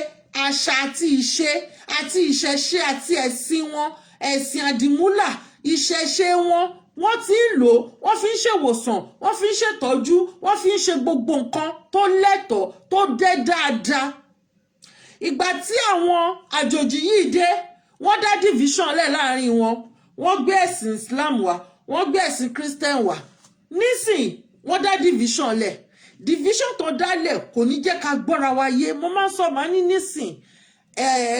àṣà àti ìṣe àti ìṣẹ̀ṣe àti ẹ̀sìn wọn ẹ̀sìn àdìmúlà ìṣẹ̀ṣe wọn wọ́n ti ń lò wọ́n fi ń ṣèwòsàn wọ́n fi ń ṣètọ́jú wọ́n fi ń ṣe gbogbo nǹkan tó lẹ́tọ̀ọ́ tó dé dáadáa ìgbà tí àwọn àjòjì yìí dé wọ́n dá division lẹ̀ láàrin wọn wọ́n gbé ẹ̀sìn Islam wá wọ́n gbé ẹ̀sìn Christian wá nísìn wọ́n dá division lẹ̀ division tó dálẹ̀ kò ní jẹ́ ká gbọ́ra wa yé mo máa ń sọ máa ní nísìn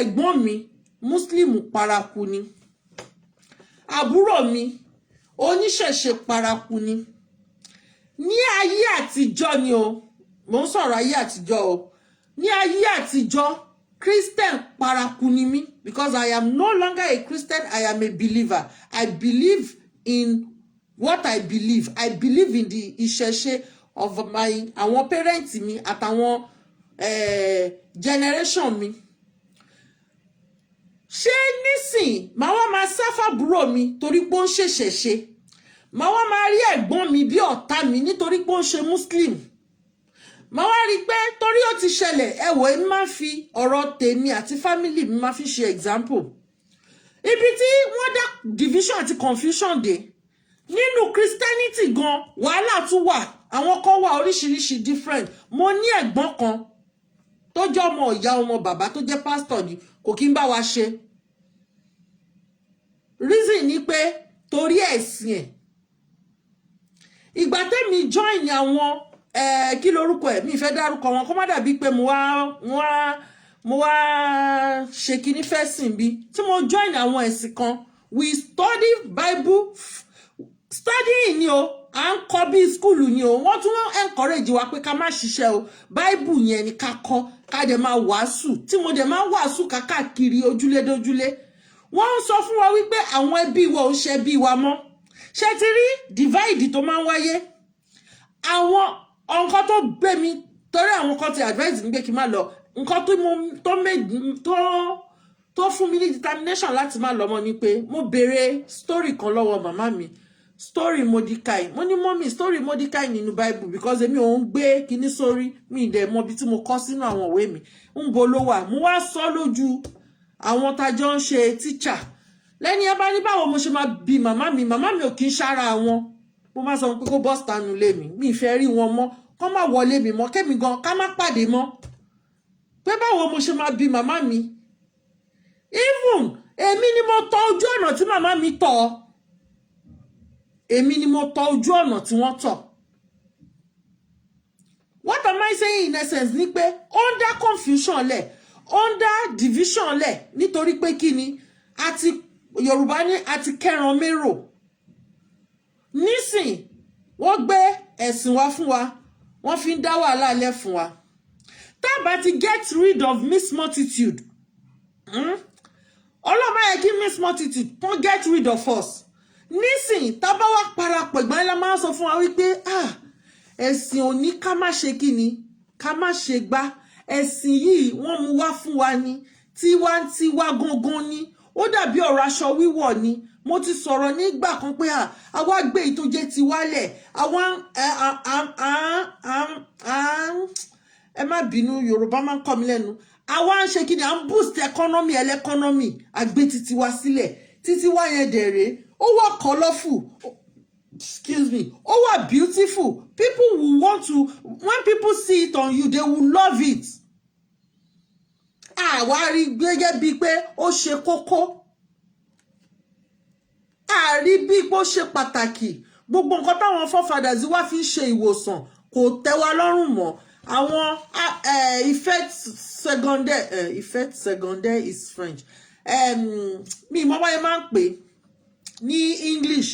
ẹ̀gbọ́n mi Muslim paraku ni àbúrò mi oníṣẹ̀ṣe paraku ni ní ayé àtijọ́ ni o mo ń sọ̀rọ̀ ayé àtijọ́ o ní ayé àtijọ́ Christian paraku ni mí because I am no longer a Christian I am a believer I believe in what I believe in the ìṣẹ̀ṣe of my àwọn parents mi àtàwọn generation mi ṣé nísìn màá wá máa sáfà búrò mi torí pé ó ń ṣèṣẹ̀ṣe màá wá máa rí ẹ̀gbọ́n mi bí ọ̀tá mi nítorí pé ó ń ṣe Muslim màá wá rí i pé torí ó ti ṣẹlẹ̀ ẹ wò ẹ máa fi ọ̀rọ̀ tèmi àti family mi máa fi ṣe example ibi tí wọ́n dá division àti confusion dé nínú Christianity gan wàhálà tún wà àwọn kan wà oríṣiríṣi different mo ní ẹ̀gbọ́n kan tó jẹ́ ọmọ ìyá ọmọ bàbá tó jẹ́ pastor ni kò kí ń bá wa ṣe reason ni pé torí ẹ̀sìn ẹ̀ ìgbà tẹ́mi join àwọn kí lorúkọ ẹ̀ mi fẹ́ dárúkọ wọn kó má dàbí pé mo wá ṣe kíní fẹ́ sìn bí tí mo join àwọn ẹ̀sìn kan we study Bible studying ni o à ń kọ́ bí school ni o wọ́n tún encourage wa pé ká má ṣiṣẹ́ o Bible yẹn ni ká kọ́ ká dẹ̀ máa wàásù tí mo dẹ̀ máa wàásù káàkiri ojúlé dójúlé wọ́n ń sọ fún wa wípé àwọn ẹbí wa ò ṣe bí wa mọ́ ṣe ti rí divide tó máa ń wáyé àwọn nǹkan tó gbé mi torí àwọn kan ti advise mi pé kí n má lọ nǹkan tó fún mi ní determination láti má lọ mọ́ ni pé mo béèrè story kan lọ́wọ́ màmá mi story Mordecai mo ní mọ́mí story Mordecai nínú Bible because èmi ò ń gbé kíní sórí mi dẹ̀ mọ̀ bí tí mo kọ́ sínú àwọn ìwé mi ń bo ló wà mo wá sọ lójú àwọn tájọ́ ń ṣe teacher lẹ́ni ẹ bá ní báwo mo ṣe máa bi màmá mi ò kí ń ṣára wọn mo máa sọ pé kó bọ́ stanu lé mi ìfẹ́ rí wọn mọ́ kó má wọlé mi mọ́ kémi gan ká má pàdé mọ́ pé báwo mo ṣe máa bi màmá mi even èmi ni mo tọ ojú ọ̀nà tí màmá mi tọ̀ èmi ni mo tọ ojú ọ̀nà tí wọ́n tọ̀ what am I saying in essence ni pé under confusion lẹ̀ under division lẹ̀ nítorí pé kí ni àti Yorùbá ní àti kẹran mérò nísìn wọ́n gbé ẹ̀sìn wá fún wa wọ́n fi ń dá wàhálà lẹ̀ fún wa tá bá ti get rid of miss multitude ọlọ́mọ yẹ kí miss multitude tó get rid of us nísìn tá bá wá parapọ̀ ìgbà ńlá máa sọ fún wa wípé ẹ̀sìn òní ká má ṣe kí ni ká má ṣe gbá ẹ̀sìn yìí wọ́n mú wá fún wa ní tiwantiwa gangan ni ó dàbí ọ̀rọ̀ aṣọ wíwọ̀ ni mo ti sọ̀rọ̀ nígbà kan pé àwa gbé èyí tó jẹ́ tiwálẹ̀ àwọn ẹ má bínú Yorùbá máa ń kọ́ mi lẹ́nu àwa ń ṣe kí ni à ń boost economy ẹlẹ́kọ́nọ́mì àgbé títí wá sílẹ̀ títí wá yẹn dẹ̀rẹ̀ ó wà colorful excuse me ó wà beautiful people will want to when people see it on you they will love it àwa rí gẹ́gẹ́ bíi pé ó ṣe kókó àrí bíi pé ó ṣe pàtàkì gbogbo nǹkan táwọn forefathers wá fi ṣe ìwòsàn kò tẹ́ wa lọ́rùn mọ́ àwọn effect secondaire is French mi mọ̀ báyìí máa ń pè ní English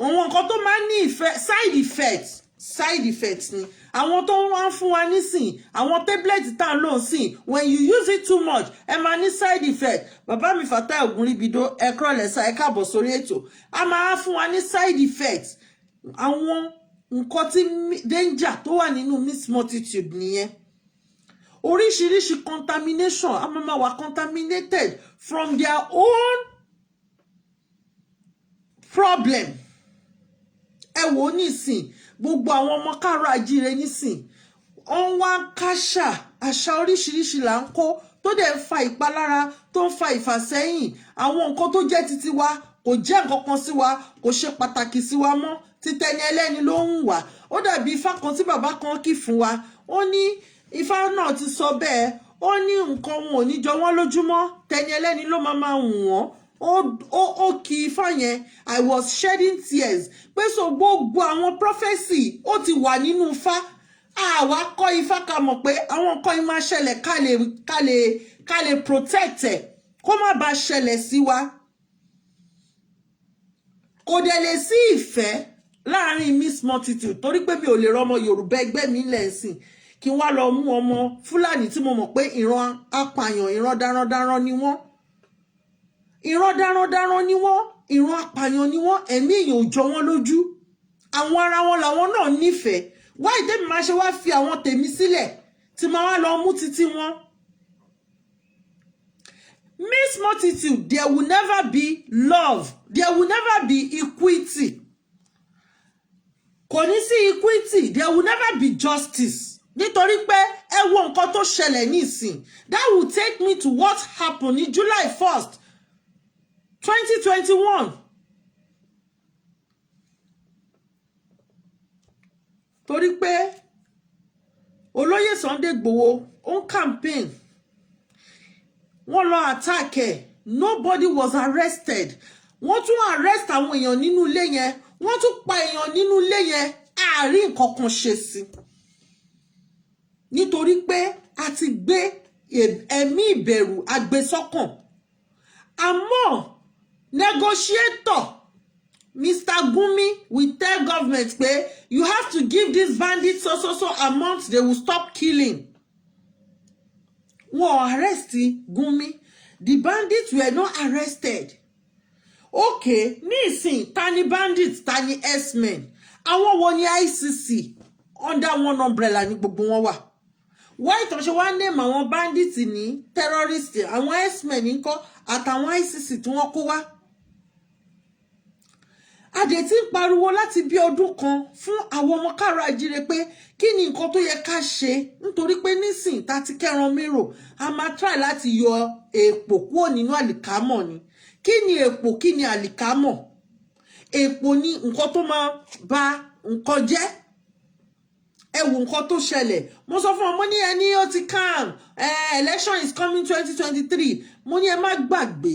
àwọn nǹkan tó máa ń ní side effect side effects ni àwọn tó wá fún wa nísìn àwọn tablet tá ń lò sìn when you use it too much ẹ máa ní side effect bàbá mi Fatai Ogunribido ẹ kúrọ̀lẹ́ ẹ káàbọ̀ sórí ètò a máa fún wa ní side effects àwọn nǹkan tí danger tó wà nínú mixed multitude nìyẹn oríṣiríṣi contamination a máa wà contaminated from their own problem ẹ wò nísìn gbogbo àwọn ọmọ káàárọ̀ àjíire nísìn wọ́n wá àṣà oríṣiríṣi là ń kó tó dẹ̀ ń fa ìpalára tó ń fa ìfàsẹ́yìn àwọn nǹkan tó jẹ́ titi wa kò jẹ́ nǹkan kan sí wa kò ṣe pàtàkì sí wa mọ́ títẹni ẹlẹ́ni ló ń wà ó dàbí ifá kan tí bàbá kan kì fún wa ó ní ifá náà ti sọ bẹ́ẹ̀ ó ní nǹkan wọn ò ní jọ wọ́n lójúmọ́ tẹni ẹlẹ́ni ló máa wù wọ́n ó kì í fà yẹn I was shedding tears pé so gbogbo àwọn prophecy ó ti wà nínú ifá àwa kọ́ ifá ká mọ̀ pé àwọn nǹkan yìí máa ṣẹlẹ̀ ká lè protect ẹ̀ kó má bàa ṣẹlẹ̀ sí wa kò dẹ̀ lè sí ìfẹ́ láàrin mixed multitude torí pé mi ò lè rọmọ Yorùbá ẹgbẹ́ mi lẹ́sìn kí n wá lọ mú ọmọ Fúlàní tí mo mọ̀ pé ìran apààyàn ìran darandaran ni wọ́n ìran darandaran ni wọ́n ìran apààyàn ni wọ́n ẹ̀mí èèyàn ò jọ wọ́n lójú àwọn ara wọn làwọn náà nífẹ̀ẹ́ wá ìdẹ́mi máa ṣe wá fi àwọn tèmi sílẹ̀ tí máa wá lọ mú títí wọn. Mixed multitude there will never be love there will never be equity kò ní sí equity there will never be justice nítorí pé ẹ wo nǹkan tó ṣẹlẹ̀ nísìn that will take me to what happened ní July 1st 2021 torí pé olóyè Sunday Igboho on campaign wọ́n lọ attack ẹ̀ nobody was arrested wọ́n tún arrest àwọn èèyàn nínú ilé yẹn wọ́n tún pa èèyàn nínú ilé yẹn àárín nǹkan kan ṣe sí nítorí pé a ti gbé ẹ̀mí ìbẹ̀rù agbésọ́kàn àmọ́ negotiator Mr. Gumi will tell government pé you have to give these bandits so amount they will stop killing. Wọ́n arrest Gumi. The bandits were not arrested. Okay, nísìn tani bandits tani S-men. Àwọn wo ni ICC under one umbrella ní gbogbo wọn wà. Why tó ṣe wá name àwọn bandits ní terrorists àwọn S-men ńkọ́ àtàwọn ICC tí wọ́n kó wá. Adé tí ń pariwo láti bí ọdún kan fún àwọn ọmọ káàárọ̀ àjíire pé kí ni nǹkan tó yẹ ká ṣe nítorí pé nísìn tá ti kẹ́ran mérò a máa try láti yọ èèpò kúrò nínú àlìkámọ̀ ni kí ni èèpò kí ni àlìkámọ̀ èèpò ni nǹkan tó máa ba nǹkan jẹ́ ẹ wo nǹkan tó ṣẹlẹ̀ mo sọ fún ọmọ ní ẹni ó ti calm election is coming 2023 mo ní ẹ má gbàgbé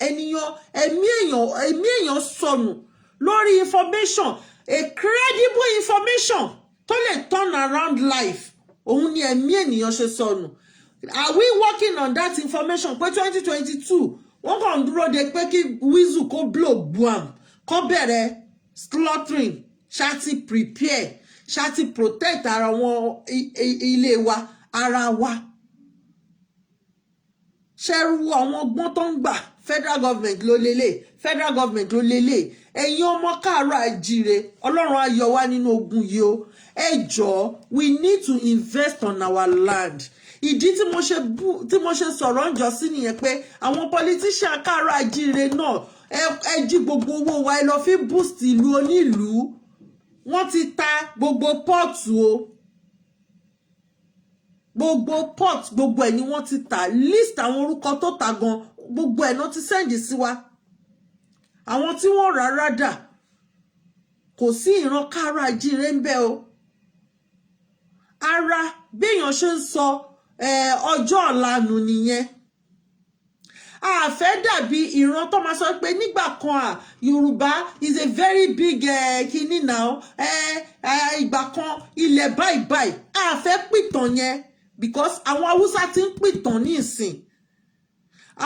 ènìyàn ẹ̀mí èèyàn sọnù lórí information a credible information tó lè turn around life òun ni ẹ̀mí ènìyàn ṣe sọnù are we working on that information pé 2022 wọ́n kàn dúró de pé kí whistle kó blow buam kó bẹ̀rẹ̀ slaughtering ṣáàtì prepare ṣáàtì protect ara wọn ilé wa ara wa ṣẹ́rú àwọn ọgbọ́n tó ń gbà federal government ló lélẹ̀ ẹ̀yin ọmọ káàárọ̀ àjíire ọlọ́run á yọ wá nínú ogun yìí o ẹ jọ̀ọ́ we need to invest on our land ìdí tí mo ṣe sọ̀rọ̀ ń jọ sí nìyẹn pé àwọn politician káàárọ̀ àjíire náà ẹ jí gbogbo owó wa ẹ lọ fi boost ìlú onílùú wọ́n ti ta gbogbo pọ́ọ̀tù o gbogbo port gbogbo ẹ̀ ni wọ́n ti tà list àwọn orúkọ tó tà gan gbogbo ẹ̀ náà ti send sí wa àwọn tí wọ́n rà rádà kò sí ìran káàárọ̀ àjíire ń bẹ o ara béèyàn ṣe ń sọ ọjọ́ ọ̀la nù nìyẹn a fẹ́ dàbí ìran tó máa sọ pé nígbà kan Yorùbá is a very big kinní now ìgbà kan ilẹ̀ báyìí a fẹ́ pìtàn yẹn because àwọn Haúsá ti ń pìtàn ní ìsìn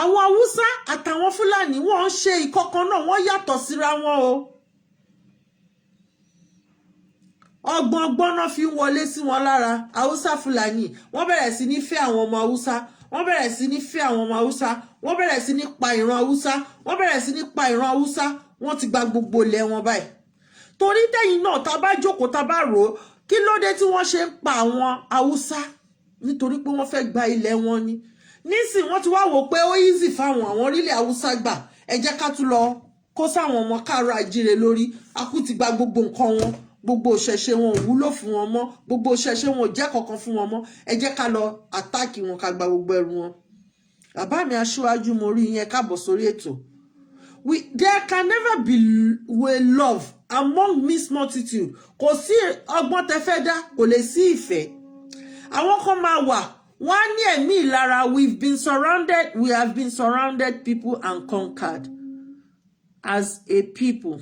àwọn Haúsá àtàwọn Fúlàní wọ́n ń ṣe ìkọ̀kan náà wọ́n yàtọ̀ síra wọn o ọgbọ́n náà fi ń wọlé sí wọn lára. Haúsá Fúlàní wọ́n bẹ̀rẹ̀ sí ní fẹ́ àwọn ọmọ Haúsá, wọ́n bẹ̀rẹ̀ sí ní fẹ́ àwọn ọmọ Haúsá, wọ́n bẹ̀rẹ̀ sí ní pa ìran Haúsá, wọ́n bẹ̀rẹ̀ sí ní pa ìran Haúsá, wọ́n ti gba gbogbo ilẹ̀ wọn báyìí. Torí tẹ́yìn náà tá bá jókòó tá bá rò ó, kí ló dé tí wọ́n ṣe ń pa àwọn Haúsá? Nítorí pé wọ́n fẹ́ gba ilẹ̀ wọn ni. Nísìn wọ́n ti wá wò pé ó easy fáwọn àwọn orílẹ̀ Haúsá gbà, ẹ jẹ́ ká tún lọ kó sáwọn ọmọ káàárọ̀ àjíire lórí. Akú ti gba gbogbo nǹkan wọn, gbogbo òṣèṣe wọn ò wúlò fún wọn mọ́, gbogbo òṣèṣe wọn ò jẹ́ kankan fún wọn mọ́. Ẹ jẹ́ ká lọ àtáàkì wọn ká gba gbogbo ẹrù wọn. Bàbá mi Aṣíwájú mo rí yín, káàbọ̀ sórí ètò. There can never be love among mixed multitude. Kò sí ọgbọ́n tẹ́ fẹ́ dá, kò lè sí ìfẹ́. Àwọn kan máa wà wọ́n ní ẹ̀mí ìlara. We have been surrounded people and conquered. As a people,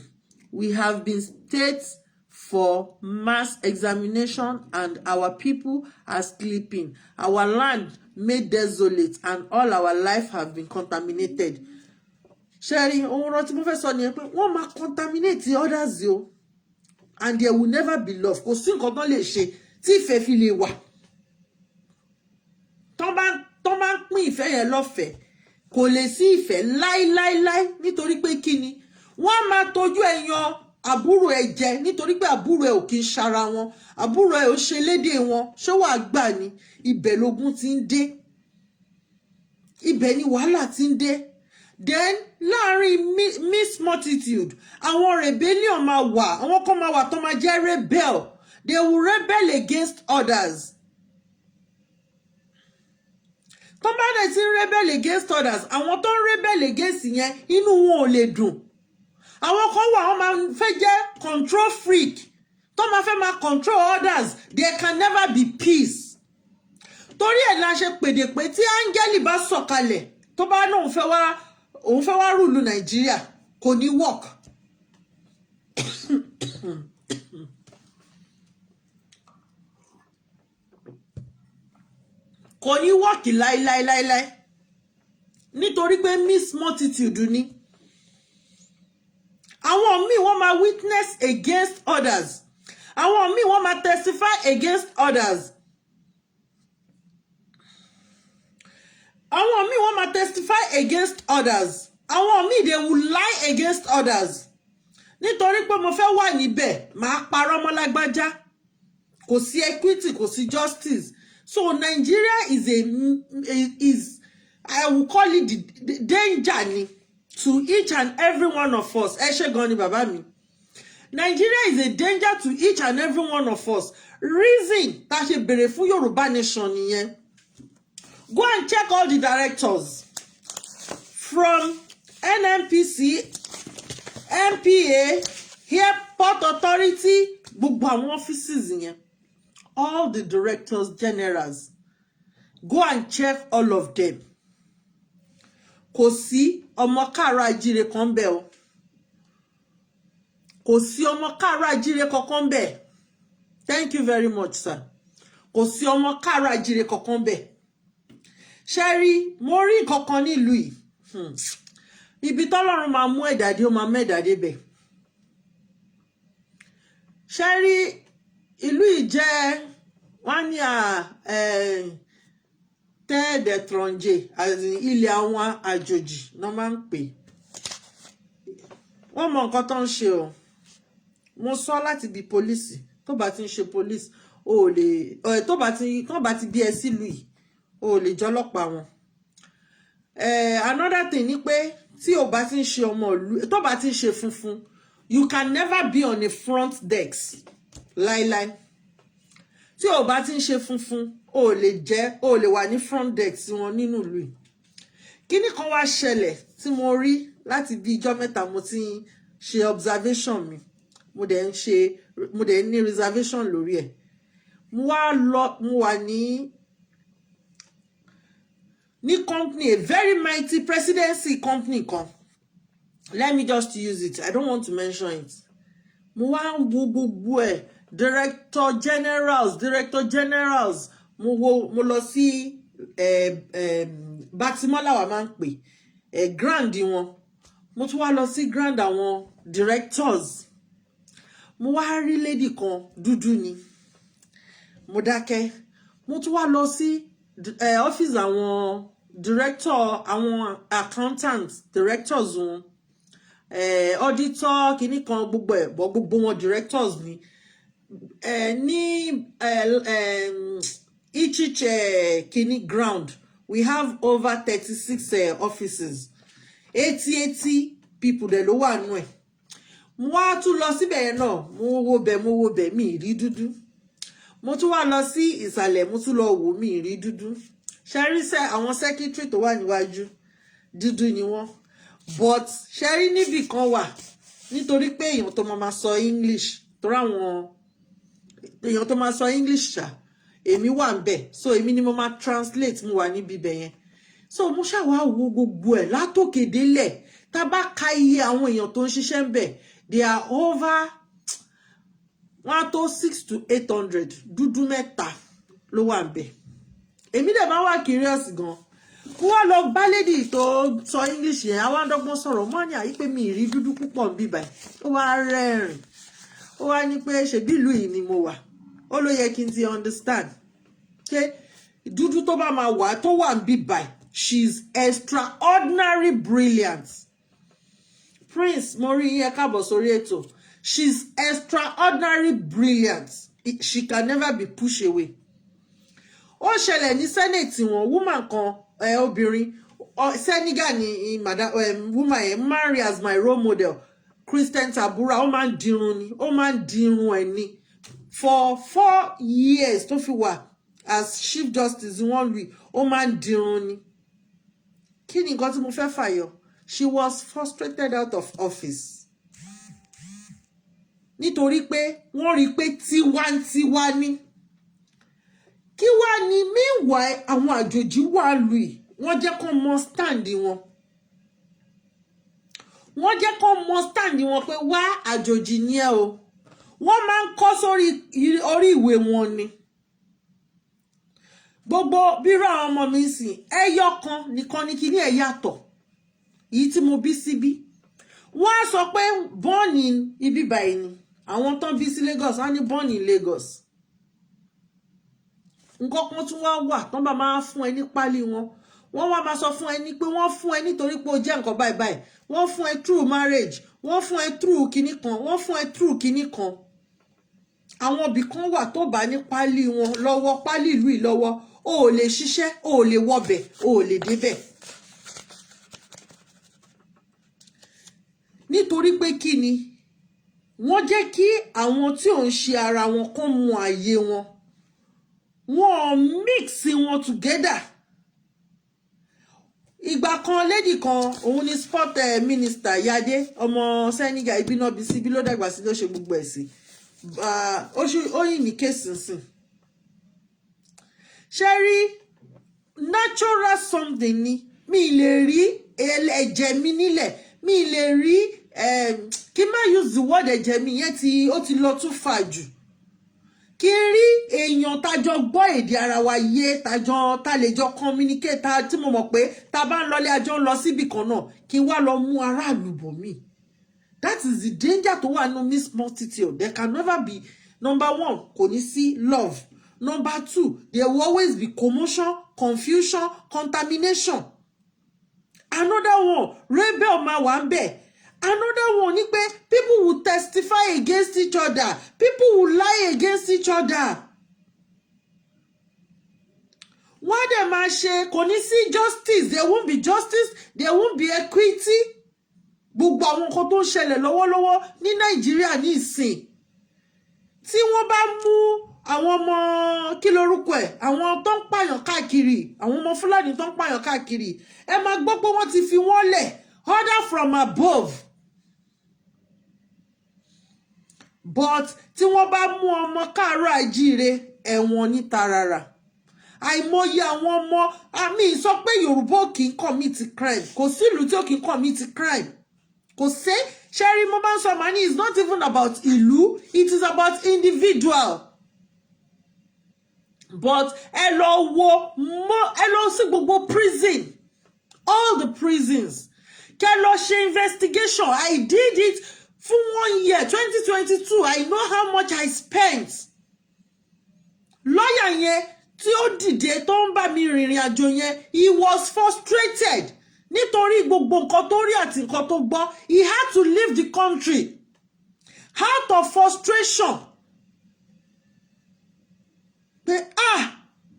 we have been states for mass examination and our people are sleeping. Our land made desolate and all our life have been contaminated. Sherry, ohun rántí mo fẹ́ sọ ni pé wọ́n máa contaminate others yo, and there will never be love. Kò sí nǹkan tó lè ṣe tí ìfẹ́ fi lè wà. Tó bá ń pín ìfẹ́ yẹn lọ́fẹ̀ẹ́, kò lè sí ìfẹ́ láíláíláí nítorí pé kí ni? Wọ́n máa tọ́jú ẹ̀yàn àbúrò ẹ̀ jẹ nítorí pé àbúrò ẹ̀ ò kí ń ṣara wọn, àbúrò ẹ̀ ò ṣe lédè wọn, ṣé wàá gbà ni? Ibẹ̀ lógun ti ń dé, ibẹ̀ ni wàhálà ti ń dé. Then láàrin mixed multitude, àwọn rebellion máa wà, àwọn kan máa wà tó máa jẹ́ rebel. They will rebel against others. Tó bá dẹ̀ ti rebel against others, àwọn tó ń rebel against yẹn inú wọn ò lè dùn. Àwọn kan wà wọ́n máa fẹ́ jẹ́ control freak, tó máa fẹ́ máa control others. There can never be peace. Torí ẹ̀ la ṣe pèdè pé tí áńgẹ́lì bá sọ̀kalẹ̀ tó bá náà òun fẹ́ wá rúlu Nàìjíríà, kò ní work. Kò ní work láíláíláíláí nítorí pé mixed multitude ni. Àwọn míì wọ́n máa witness against others. Àwọn míì wọ́n máa testify against others. Àwọn míì wọ́n máa testify against others. Àwọn míì they will lie against others. Nítorí pé mo fẹ́ wà níbẹ̀, màá parọ́ mọ́ lágbájá. Kò sí equity, kò sí justice. So Nigeria is I will call it the danger ni to each and every one of us. Ẹ ṣé gan ni bàbá mi. Nigeria is a danger to each and every one of us. Reason tá ṣe bèrè fún Yorùbá nation nìyẹn. Go and check all the directors from NNPC, MPA, Airport Authority, gbogbo àwọn offices yẹn. All the directors generals. Go and check all of them. Kò sí ọmọ káàárọ̀ àjíire kan bẹ̀ o. Kò sí ọmọ káàárọ̀ àjíire kankan bẹ̀. Thank you very much, sir. Kò sí ọmọ káàárọ̀ àjíire kankan bẹ̀. Sherry, mo rí kankan nílùú yìí. Ibi tọ́lọ́run máa mú ẹ̀dá dé, ó máa mẹ́ẹ̀dá dé bẹ̀. Sherry, ìlú yìí jẹ́ wọ́n ní terre d'étranger, ilẹ̀ àwọn àjòjì ló máa ń pè. Wọ́n mọ nǹkan tó ń ṣe o. Mo sọ láti bí pólísì, tó bá ti ń ṣe pólísì, o lè tó bá ti bí ẹ sílùú yìí, o lè jọlọ́pàá wọn. Another thing ni pé tí o bá ti ń ṣe ọmọ ìlú, tó bá ti ń ṣe funfun, you can never be on a front desk. Láíláí. Tí o bá ti ń ṣe funfun, o lè wà ní front desk wọn nínú ìlú yìí. Kíní kan wá ṣẹlẹ̀ tí mo rí láti bí ijọ́ mẹ́ta mo ti ń ṣe observation mi. Mo dẹ̀ ní reservation lórí ẹ̀. Mo wà ní company, a very mighty presidency company kan. Let me just use it. I don't want to mention it. Mo wá ń wo gbogbo ẹ̀. Director generals. Mo lọ sí Batimola wa máa ń pè. Grand wọn. Mo tún wá lọ sí grand àwọn directors. mo wá rí lady kan dúdú ni mo dákẹ́ mo tún wá lọ sí office àwọn director àwọn accountants directors wọn auditor kìíní kan gbogbo ẹ̀ bọ́ gbogbo wọn directors ni ní each kìíní ground we have over 36 offices 80 people dẹ̀ ló wà nù ẹ̀ mo wá tún lọ síbẹ̀ yẹn náà mo wo bẹ̀ mi rí dúdú mo tún wá lọ sí ìsàlẹ̀ mo tún lọ wò mi rí dúdú ṣẹ́rí àwọn secretary tó wà níwájú dúdú ni wọ́n but ṣẹ́rí níbì kan wà nítorí pé èèyàn tó máa sọ English torí àwọn èèyàn tó máa sọ English ṣá èmi wà ń bẹ̀ so èmi ni mo máa translate mo wà níbi ibẹ̀ yẹn so mo ṣàwá wo gbogbo ẹ̀ látòkè délẹ̀ tá bá ka iye àwọn èèyàn tó ń ṣiṣẹ́ ń bẹ̀ they are over 600 to 800 dúdú mẹ́ta ló wà ń bẹ̀ èmi dẹ̀ máa wà curious gan kó wá lọ bá lady tó sọ English yẹn àwọn àdọ́gbọ́n sọ̀rọ̀ mọ́ ní àyípé mi rí dúdú púpọ̀ ń bíbà ó wá rẹ́rìn ó wá ní pé ṣebí ìlú yìí ni mo wà ó ló yẹ kí n ti understand pé dúdú tó bá máa wà tó wà ń bíbà she's extraordinary brilliant Prince mo rí yín ẹ káàbọ̀ sórí ètò she's extraordinary brilliant she can never be pushed away ó ṣẹlẹ̀ ní senate wọn woman kan obìnrin Senegal ni madam woman yẹn marry as my role model Christian Tabura ó máa ń dirun ni ó máa ń dirun ẹ̀ ni for 4 years tó fi wà as chief justice wọ́n lù ó máa ń dirun ni kí ni nǹkan tí mo fẹ́ fàyọ she was frustrated out of office nítorí pé wọ́n rí pé tiwantiwa ni kí wá ní meanwhile àwọn àjòjì wà lù wọ́n jẹ́ kó mọ stand wọn wọ́n jẹ́ kó mọ stand wọn pé wá àjòjì ni ẹ o wọ́n máa ń kọ sórí orí ìwé wọn ni gbogbo bírò àwọn ọmọ mi sìn ẹyọ kan nìkan ní kíní ẹ yàtọ̀ èyí tí mo bí síbí wọ́n á sọ pé born in ibi báyìí ni àwọn tán bí sí Lagos wọ́n ní born in Lagos nǹkan kan tún wá wà tán bá máa fún ẹ ní pálí wọn wọ́n wá máa sọ fún ẹ ní pé wọ́n fún ẹ nítorí pé o jẹ́ nǹkan báyìí báyìí wọ́n fún ẹ through marriage wọ́n fún ẹ through kíní kan wọ́n fún ẹ through kíní kan àwọn ibì kan wà tó bá ní pálí wọn lọ́wọ́ pálí ìlú yìí lọ́wọ́ o ò lè ṣiṣẹ́ o ò lè wọbẹ̀ o ò lè débẹ̀ nítorí pé kí ni wọ́n jẹ́ kí àwọn tí ò ń ṣe ara wọn kán mú ààyè wọn wọ́n mix wọn together ìgbà kan lady kan òun ni sport minister Yade ọmọ Senegal ibi náà bí síbi ló dàgbà sí ló ṣe gbogbo ẹ̀ sí ó yìn ní kéèsì nsìn ṣe rí natural something ni mi lè rí ẹ̀jẹ̀ mi nílẹ̀ mi lè rí kí má use the word ẹ̀jẹ̀ mi yẹn ó ti lọ tún fà jù kí n rí èèyàn tájọ gbọ́ èdè ara wa yé tá lè jọ communicate tí mo mọ̀ pé tá bá ń lọlé àjọ ń lọ síbì kan náà kí n wá lọ mú aráàlú bò mí that is the danger tó wà nínú mixed multitude there can never be number one kò ní sí love number two there will always be commotion confusion contamination another one rebel máa wà ń bẹ̀ another one ni pé people will testify against each other people will lie against each other wọ́n dẹ̀ máa ṣe kò ní sí justice there won't be justice there won't be equity gbogbo àwọn nǹkan tó ń ṣẹlẹ̀ lọ́wọ́lọ́wọ́ ní Nàìjíríà ní ìsìn tí wọ́n bá mú àwọn ọmọ kí lorúkọ ẹ̀ àwọn tó ń pààyàn káàkiri àwọn ọmọ Fúlàní tó ń pààyàn káàkiri ẹ máa gbọ́ pé wọ́n ti fi wọ́n lẹ̀ order from above but tí wọ́n bá mú ọmọ káàárọ̀ àjíire ẹ̀wọ̀n ní tarara àìmọye àwọn ọmọ àmì sọ pé Yorùbá kì í commit crime kò sí ìlú tí ó kì í commit crime kò sí ṣẹ́rí mo máa ń sọ màá ní it's not even about ìlú it is about individual but ẹ lọ sí gbogbo prison all the prisons kẹ lọ ṣe investigation I did it fún 1 year 2022 I know how much I spent. Lawyer yẹn tí ó dìde tó ń bá mi rìnrìn àjò yẹn, he was frustrated nítorí gbogbo nǹkan tó rí àti nǹkan tó gbọ́. He had to leave the country out of frustration. Pé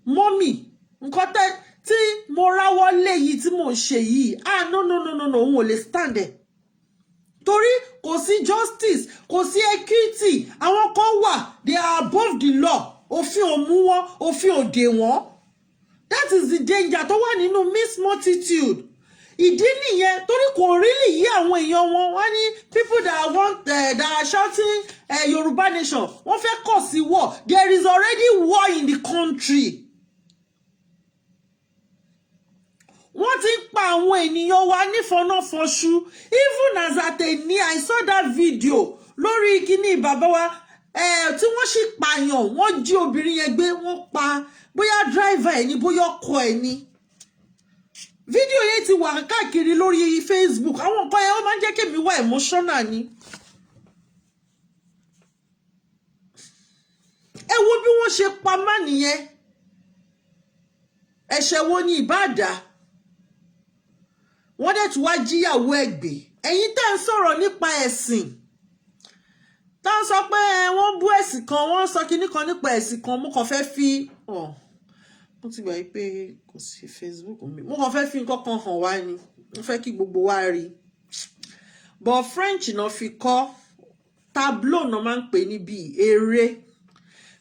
mommy, nǹkan tí mo ráwọ́ lé yìí tí mo ṣe yìí, no, òun ò lè stand there. Torí kò sí justice, kò sí equity, àwọn kan wà, they are above the law. Òfin ò mú wọn, òfin ò dè wọ́n. That is the danger tó wà nínú mixed multitude. Ìdí nìyẹn torí kò really yí àwọn èèyàn wọn. Wọ́n ní people that are shouting Yoruba nation, wọ́n fẹ́ kọ̀ sí war. There is already war in the country. Wọ́n ti ń pa àwọn ènìyàn wa nífọ̀nàfọ̀ṣù. Even as at I saw that video lórí kíní bàbá wa tí wọ́n sì pààyàn, wọ́n jí obìnrin yẹn gbé, wọ́n pa bóyá driver ẹ̀ ní bóyá ọkọ ẹ̀ ní. Fídíò yẹn ti wà káàkiri lórí Facebook. Àwọn nǹkan yẹn wọ́n máa ń jẹ́ kémi wá emotional ni. Ẹ wo bí wọ́n ṣe pa má nìyẹn. Ẹ̀ṣẹ̀ wo ni ìbáàdà? Wọ́n dẹ̀ tún wá jíyàwó ẹ̀ gbé. Ẹ̀yin tẹ́ ń sọ̀rọ̀ nípa ẹ̀sìn. Tá ń sọ pé wọ́n bú ẹ̀sìn kan, wọ́n sọ kinní kan nípa ẹ̀sìn kan, mo kàn fẹ́ fi mo ti gbà pé kò sí Facebook mi. Mo kàn fẹ́ fi nǹkan kan hàn wá ni. Mo fẹ́ kí gbogbo wa rí. But French náà fi kọ́, tableau náà máa ń pè níbi eré.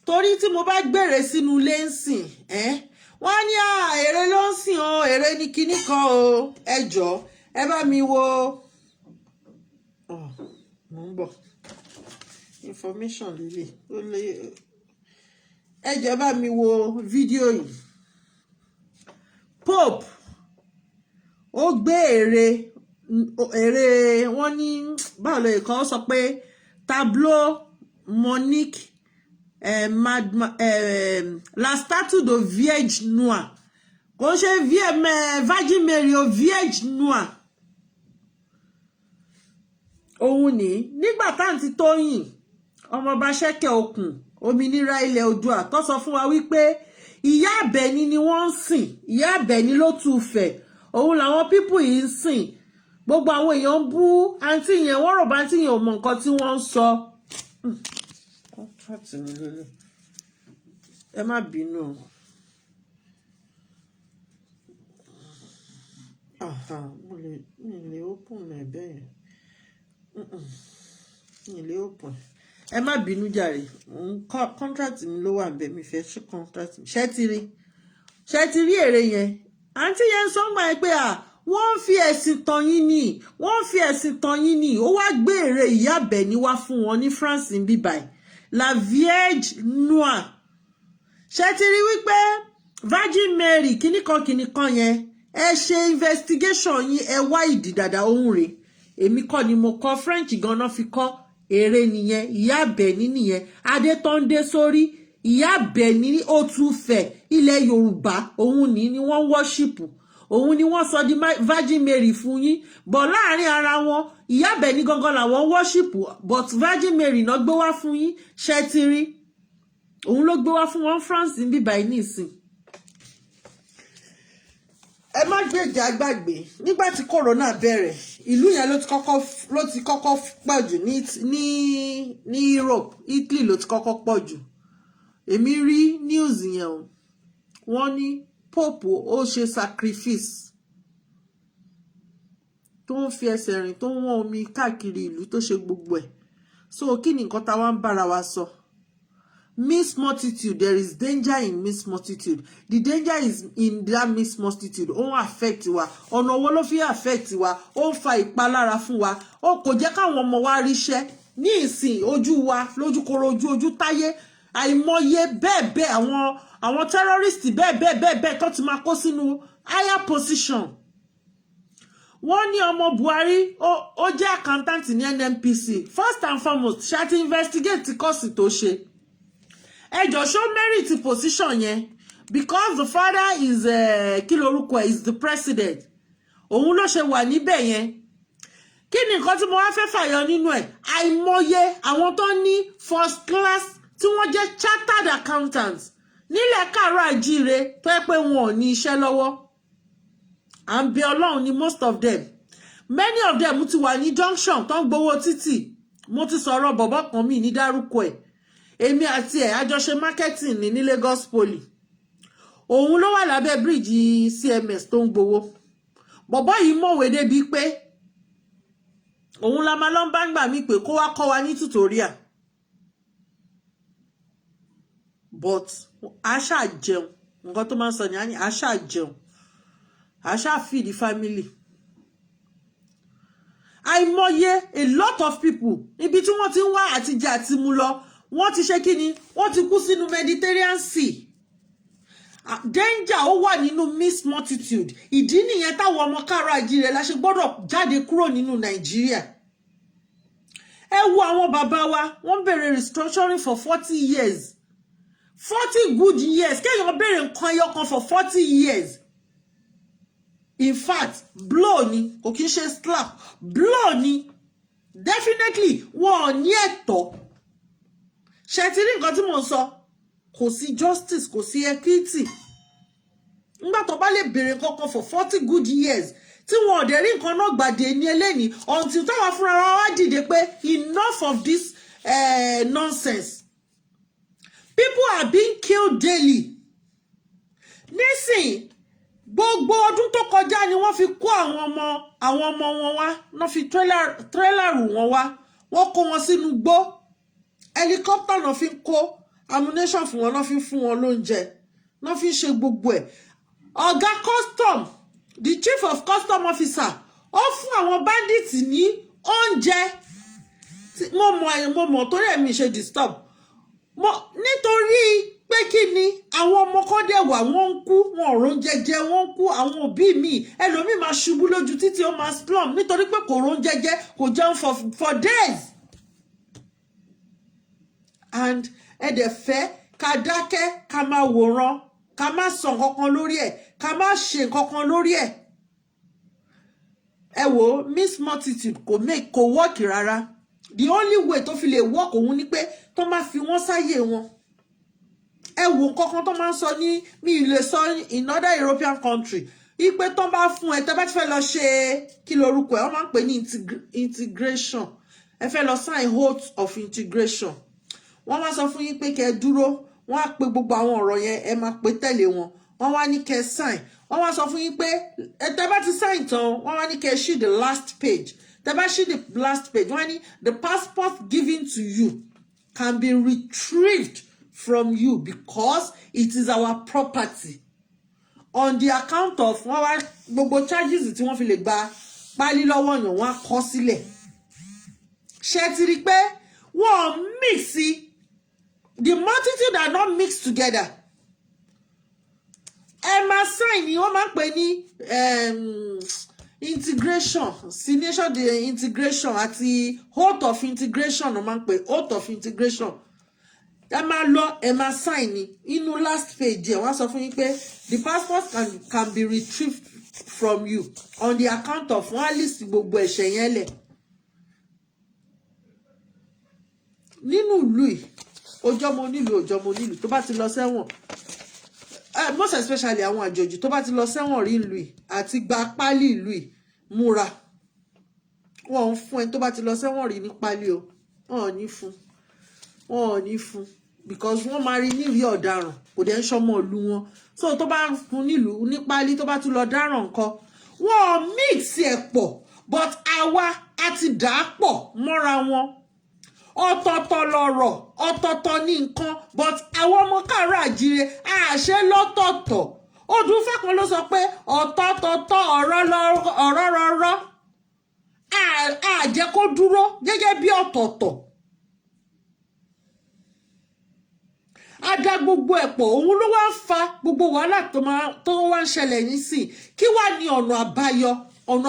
Torí tí mo bá gbèrè sínú ilé ń sìn, wọ́n ní èrè ló ń sìn o, èrè ní kinní kan o. Ẹ jọ̀ọ́, ẹ bá mi wo mo ń bọ̀. Information lele. Ẹ jọ̀ọ́ bá mi wo fídíò yìí. Pope ó gbé èrè wọ́n ní báwo lè kàn sọ pé tableau Monique la statue de Vierge Noire. Kò ṣe Virgin Mary o, Vierge Noire. Òun ní nígbà táǹtì Tóyìn ọmọọba Ṣẹ́kẹ̀ Òkun òmìnira ilẹ̀ Oòduà tó sọ fún wa wípé ìyá Àbẹ̀ní ni wọ́n ń sìn, ìyá Àbẹ̀ní ló tún fẹ̀, òun làwọn pípù yìí ń sìn. Gbogbo àwọn èèyàn ń bú àǹtí yẹn, wọ́n rò bá àǹtí yẹn ò mọ nǹkan tí wọ́n ń sọ. Ẹ má bínú. Mi lè open ẹ̀ bẹ́ẹ̀. Mi lè open. Ẹ má bínú jàre. Contract mi ló wà ńbẹ̀, mi fẹ́ ṣe contract mi. Ṣé ti rí èrè yẹn? Àǹtí yẹn sọ gbà pé wọ́n fi ẹ̀sìn tàn yín ni, wọ́n fi ẹ̀sìn tàn yín ni. Ó wá gbé èrè ìyá Àbẹ̀ní wá fún wọn ní France ń bí báyìí. La Vierge Noire. Ṣé ti rí wípé Virgin Mary kíníkan yẹn, ẹ ṣe investigation yín, ẹ wá ìdí dàda ohun rẹ̀. Èmi kọ́ ni mo kọ́, French gan-an fi kọ́. Èrè nìyẹn, ìyá Àbẹ̀ní nìyẹn. Adé tó ń dé sórí, ìyá Àbẹ̀ní ó tún fẹ̀ ilẹ̀ Yorùbá, òun ni wọ́n worship. Òun ni wọ́n sọ di Virgin Mary fún yín. But láàrin ara wọn, ìyá Àbẹ̀ní gangan làwọn worship, but Virgin Mary náà gbé wá fún yín. Ṣé ti rí? Òun ló gbé wá fún wọn France ń bí báyìí nísìn. Ẹ má gbèjà gbàgbé, nígbà tí corona bẹ̀rẹ̀, ìlú yẹn ló ti kọ́kọ́ pọ̀ jù ní Europe. Italy ló ti kọ́kọ́ pọ̀ jù. Èmi rí news yẹn o. Wọ́n ní Pope ó ṣe sacrifice tó ń fi ẹsẹ̀ rìn, tó ń wọ́n omi káàkiri ìlú, tó ṣe gbogbo ẹ̀. So kí ni nǹkan táwa ń bára wa sọ? Mixed multitude, there is danger in mixed multitude. The danger is in that mixed multitude. Ó ń affect wa. Ọ̀nà wo ló fi affect wa? Ó ń fa ìpalára fún wa. Ó kò jẹ́ káwọn ọmọ wa ríṣẹ́. Ní ìsìn ojú wa, lójúkoro ojú táyé. Àìmọye bẹ́ẹ̀ àwọn terrorists bẹ́ẹ̀ tó ti máa kó sínú higher position. Wọ́n ní ọmọ Buhari ó jẹ́ accountant ní NNPC. First and foremost, ṣá ti investigate course tó ṣe. Ẹjọ́ ṣó merit position yẹn because the father is kí lorúkọ is the president. Òun ló ṣe wà níbẹ̀ yẹn. kí ni nǹkan tí mo wá fẹ́ fàyọ nínú ẹ̀ àìmọye àwọn tó ní first class tí wọ́n jẹ́ chartered accountants nílẹ̀ káàárọ̀ àjíire tó yẹ pé wọn ò ní iṣẹ́ lọ́wọ́ à ń bẹ Ọlọ́run ní most of them many of them ti wà ní junction tó ń gbowó títì mo ti sọ̀rọ̀ bọ̀bọ̀ kan mi ní dárúkọ ẹ̀ èmi àti ẹ̀ àjọṣe marketing ní Lagos Poly òun ló wà lábẹ́ bíríìjì CMS tó ń gbowó bọ̀bọ̀ yìí mọ̀wé débi pé òun la máa lọ bá ń gbà mí pé kó wá kọ́ wa ní tutorial but àṣà jẹun nǹkan tó máa ń sọ ní àṣà jẹun àṣà feed the family àìmọye a lot of people ibi tí wọ́n ti ń wá àtijẹ àti mu lọ wọ́n ti ṣe kí ni wọ́n ti kú sínú Mediterranean Sea danger ó wà nínú miss multitude ìdí nìyẹn táwọn ọmọ káàárọ̀ àjíire la ṣe gbọ́dọ̀ jáde kúrò nínú Nàìjíríà ẹ wo àwọn bàbá wa wọ́n bẹ̀rẹ̀ restructuring for 40 years 40 good years kéèyàn bẹ̀rẹ̀ nǹkan ẹyọ kan for 40 years in fact blow ni kò kí ń ṣe slap blow ni definitely wọn ò ní ẹ̀tọ́ ṣe ti rí nǹkan tí mo sọ kò sí justice kò sí equity nígbà tó bá lè bèrè nǹkan kan for 40 good years tí wọn ò dẹ̀ rí nǹkan náà gbàdé ní eléyìí until táwa fúnra wa dìde pé enough of this nonsense people are being killed daily nísìnyí gbogbo ọdún tó kọjá ni wọ́n fi kó àwọn ọmọ wọn wá wọ́n fi trailer wọn wá wọ́n kó wọn sínú gbó helicopter náà fi kó ammunition fún wọn náà fi fún wọn lóúnjẹ náà fi ṣe gbogbo ẹ̀ ọ̀gá custom the chief of custom officer ó fún àwọn bandits ní oúnjẹ mo mọ̀ torí ẹ̀mí ṣe disturb nítorí pé kí ni àwọn ọmọ kan dẹ̀ wà wọ́n ń kú wọn ò róúnjẹ jẹ wọ́n ń kú àwọn òbí mi ẹlòmíì máa ṣubú lójú títí ó máa slum nítorí pé kò róúnjẹ jẹ kò jẹun for days and ẹ̀dẹ̀ fẹ́ ká dákẹ́ ká máa wòran ká má sọ nǹkankan lórí ẹ̀ ká má ṣe nǹkankan lórí ẹ̀ ẹ wò miss multitude kò work rárá the only way tó fi lè work òun ni pé tó máa fi wọ́n sáyè wọn ẹ wò nǹkankan tó máa ń sọ ní mi lè sọ in other European country ipe tó bá fún ẹ tẹ́ bá ti fẹ́ lọ ṣe kí lorúkọ ẹ wọ́n máa ń pè ní integration ẹ fẹ́ lọ sign oath of integration wọ́n wá sọ fún yín pé kẹ́ dúró wọ́n á pe gbogbo àwọn ọ̀rọ̀ yẹn ẹ máa pe tẹ̀lé wọn wọ́n wá ní kẹ́ sign wọ́n wá sọ fún yín pé tẹ́ bá ti sign tán wọ́n wá ní kẹ́ ṣí the last page tẹ́ bá ṣí the last page wọ́n ní the passport given to you can be retrieved from you because it is our property on the account of wọ́n wá gbogbo charges tí wọ́n fi lè gba pálí lọ́wọ́ yàn wọ́n á kọ sílẹ̀ ṣé ti rí pé wọ́n mix the multitude are not mixed together ẹ máa sign ni wọ́n máa ń pè ní integration signation the integration àti oath of integration wọ́n máa ń pè oath of integration ẹ máa lọ ẹ máa sign ni inú last page ẹ wọ́n sọ fún yín pé the passport can be retrieved from you on the account of wọ́n á list gbogbo ẹ̀ṣẹ̀ yẹn lẹ̀ nínú ìlú yìí ọjọ́mọ nílùú tó bá ti lọ sẹ́wọ̀n most especially àwọn àjòjì tó bá ti lọ sẹ́wọ̀n rí ìlú yìí àti gba pálí ìlú yìí múra wọn ò fún ẹ tó bá ti lọ sẹ́wọ̀n rí ní pálí o wọn ò ní fún because wọ́n máa rí níwèé ọ̀daràn kò dẹ̀ ń ṣọmọ ìlú wọn so tó bá fún nílùú ní pálí tó bá tún lọ dáràn nǹkan wọn mix ẹ̀ pọ̀ but àwa a ti dà á pọ̀ mọ́ra wọn ọ̀tọ̀ọ̀tọ̀ lọ̀rọ̀ ọ̀tọ̀ọ̀tọ̀ ní nǹkan but àwọn ọmọ káàárọ̀ àjíire àṣẹ lọ́tọ̀ọ̀tọ̀ Odùfẹ́ kan ló sọ pé ọ̀tọ̀ọ̀tọ̀ ọ̀rọ̀ rọ̀rọ̀ àjẹ́ kó dúró gẹ́gẹ́ bí ọ̀tọ̀ọ̀tọ̀ ada gbogbo ẹ̀pọ̀ òun ló wá ń fa gbogbo wàhálà tó wá ń ṣẹlẹ̀ nísìn kí wá ní ọ̀nà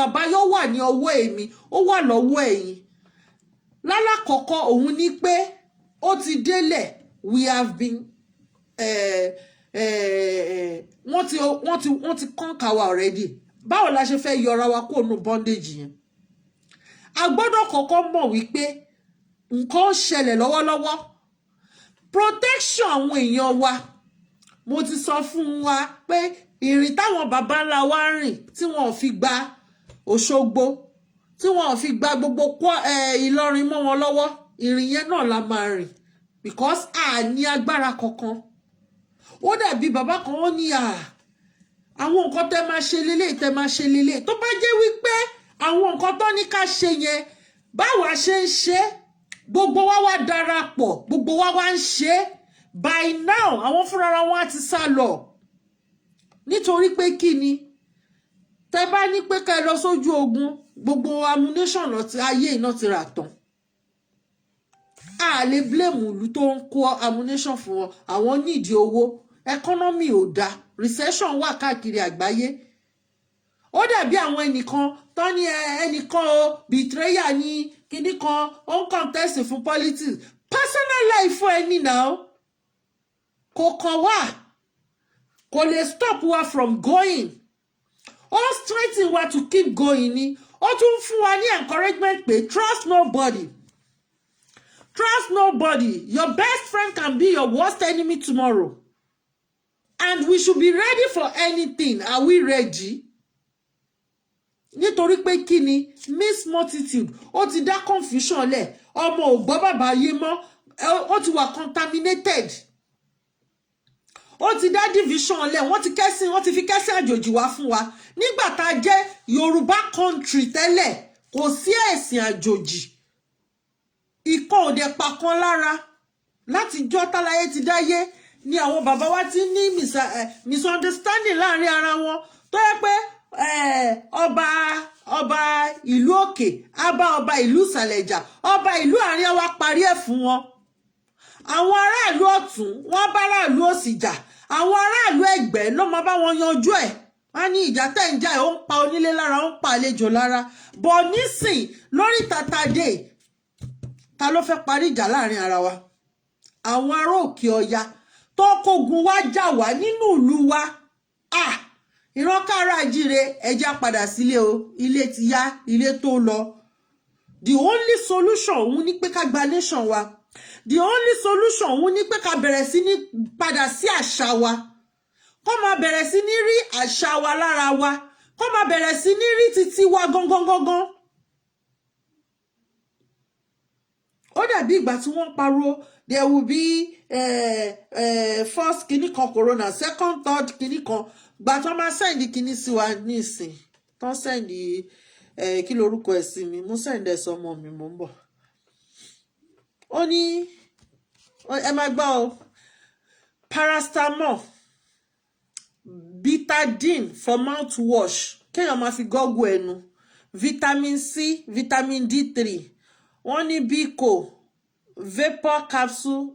àbáyọ wà ní ọwọ́ èmi ó wà lọ́wọ́ ẹ̀yin lálákọ̀ọ́kọ́ òun ní pé ó ti délẹ̀ we have been wọ́n ti conquer wa already báwo la ṣe fẹ́ yọra wa kó nu bondage yẹn a gbọ́dọ̀ kọ́kọ́ mọ̀ wípé nǹkan ṣẹlẹ̀ lọ́wọ́lọ́wọ́. Protection àwọn èèyàn wa, mo ti sọ fún wa pé ìrìn táwọn bàbá ńlá wa rìn tí wọn ò fi gba Òṣogbo, tí wọn ò fi gba gbogbo Ìlọrin mọ́ wọn lọ́wọ́, ìrìn yẹn náà la máa rìn because a ní agbára kankan. Ó dàbí bàbá kan ó ní àwọn nǹkan tẹ́ máa ṣe lélẹ̀ tẹ́ máa ṣe lélẹ̀, tó bá jẹ́ wípé àwọn nǹkan tó ní ká ṣe yẹn báwa ṣe ń ṣe gbogbo wa wá darapọ̀, gbogbo wa wá ń ṣe by now àwọn fúnra wọn á ti sá lọ. Nítorí pé kí ni tẹ́ bá ní pé ká lọ sójú ogun, gbogbo ammunition ayé iná ti rà tán. A lè blame ìlú tó ń kó ammunition fún wọn, àwọn nídìí owó, economy ò dá, recession wà káàkiri àgbáyé. Ó dàbí àwọn ẹnìkan tó ní ẹnìkan o betrayal ní kíní kan ó ń contest fún politics, personal life fún ẹni náà kò kàn wá, kò lè stop wa from going, ó strengthen wa to keep going ni. Ó tún fún wa ní encouragement pé trust nobody. Trust nobody. Your best friend can be your worst enemy tomorrow. And we should be ready for anything. Are we ready? Nítorí pé kí ni miss multitude, ó ti dá confusion lẹ̀, ọmọ ò gbọ́ bàbá yé mọ́, ó ti wà contaminated. Ó ti dá division lẹ̀, wọ́n ti fi kẹ́sìn àjòjì wá fún wa. Nígbà tá a jẹ́ Yorùbá country tẹ́lẹ̀, kò sí ẹ̀sìn àjòjì. Ikọ̀ òde pàkan lára láti jọ́ táláyé ti dáyé ni àwọn bàbá wa ti ní misunderstanding láàrin ara wọn, tó yẹ pé ọba ìlú òkè á bá ọba ìlú ìsàlẹ̀jà, ọba ìlú àárín wa parí ẹ̀ fún wọn. Àwọn aráàlú ọ̀tún wọ́n bá aráàlú òsì jà, àwọn aráàlú ẹ̀gbẹ́ ló máa bá wọn yanjú ẹ̀. Wọ́n ní ìjà tẹ́ ń jà ẹ̀, ó ń pa onílé lára, ó ń pa àlejò lára. Bọ̀ nísìn lórí tàtàdé, ta ló fẹ́ parí ìjà láàrin ara wa? Àwọn ará òkè ọya tó kógun wá jà wá nínú ìlú wa. Ìrànkára jíire ẹja padà sílé o, ilé ti yá, ilé tó lọ. The only solution òun ní pé ká gba nation wa. The only solution òun ní pé ká bẹ̀rẹ̀ sí ní padà sí àṣà wa. Kó máa bẹ̀rẹ̀ sí ní rí àṣà wa lára wa. Kó máa bẹ̀rẹ̀ sí ní rí títí wa gangan. Ó dàbí ìgbà tí wọ́n pariwo there will be first kìíní kan corona, second, third kìíní kan. Gbà tó máa send kìíní sí wa nísìn. Tó send kí lorúkọ ẹ̀ sí mi, mo send ẹ̀ sọmọ mi, mo ń bọ̀. Ó ní ẹ máa gbọ́ o, paracetamol, betadine for mouthwash, kéèyàn máa fi gọ́gù ẹnu, vitamin C, vitamin D3, wọ́n ní Bico, vapor capsule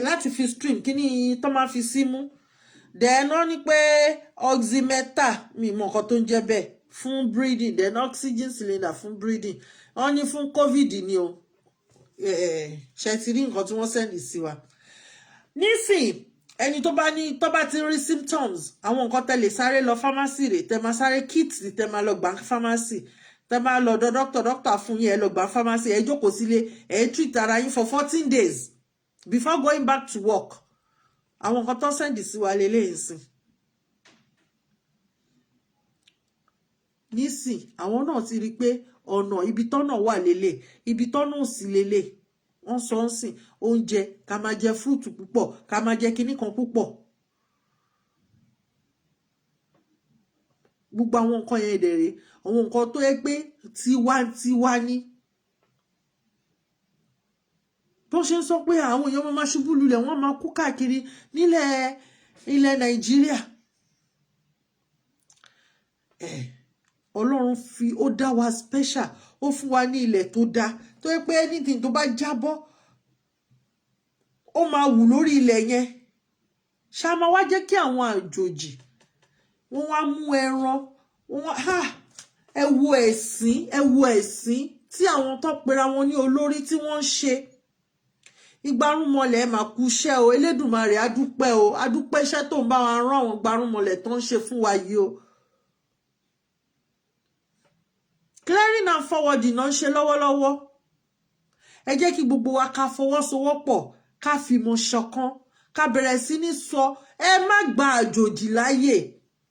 láti fi stream kíní tó máa fi símú. Then wọ́n ní pé oximeter, mi mọ̀ nǹkan tó ń jẹ́ bẹ́ẹ̀, fún breathing, then oxygen cylinder fún breathing. Wọ́n ní fún COVID ni o. Ṣe ti rí nǹkan tí wọ́n send sí wa. Nísìn ẹni tó bá ti rí symptoms, àwọn nǹkan tẹ́ lè sáré lọ pharmacy rẹ̀, tẹ́ máa sáré kit tẹ́ máa lọ gbà pharmacy, tẹ́ máa lọ doctor fún yín, ẹ lọ gbà pharmacy, ẹ jókòó sílé, ẹ treat ara yín for 14 days before going back to work. Àwọn nǹkan tó send sí wa lélẹ́yìn sìn. Nísìn àwọn náà ti rí pé ọ̀nà ibi tọ́nà wà lélẹ̀, ibi tọ́nà ò sí lélẹ̀. Wọ́n sọ ń sìn oúnjẹ, ká máa jẹ fruit púpọ̀, ká máa jẹ kinní kan púpọ̀. Gbogbo àwọn nǹkan yẹn dẹ̀rẹ̀, àwọn nǹkan tó yẹ pé tiwa ní. Tó ṣe ń sọ pé àwọn èèyàn máa ṣubú lulẹ̀, wọ́n máa kú káàkiri ilẹ̀ Nàìjíríà. Ọlọ́run ó dá wa special, ó fún wa ní ilẹ̀ tó dá, tó yẹ pé anything tó bá jábọ́ ó máa wù lórí ilẹ̀ yẹn. Ṣá máa wá jẹ́ kí àwọn àjòjì wọ́n wá mú ẹran, ẹ wo ẹ̀sìn tí àwọn tó pera wọn ní olórí tí wọ́n ń ṣe. Ìgbárùnmọlẹ̀ máa kú iṣẹ́ o, Elédùmarè adúpẹ́ iṣẹ́ tó ń bá wa rán àwọn gbárùnmọlẹ̀ tó ń ṣe fún wa yìí o. clearing and forwarding náà ń ṣe lọ́wọ́lọ́wọ́. Ẹ jẹ́ kí gbogbo wa ká fọwọ́sowọ́pọ̀, ká fìmọ̀ ṣọ̀kan, ká bẹ̀rẹ̀ sí ní sọ ẹ má gba àjòjì láyè.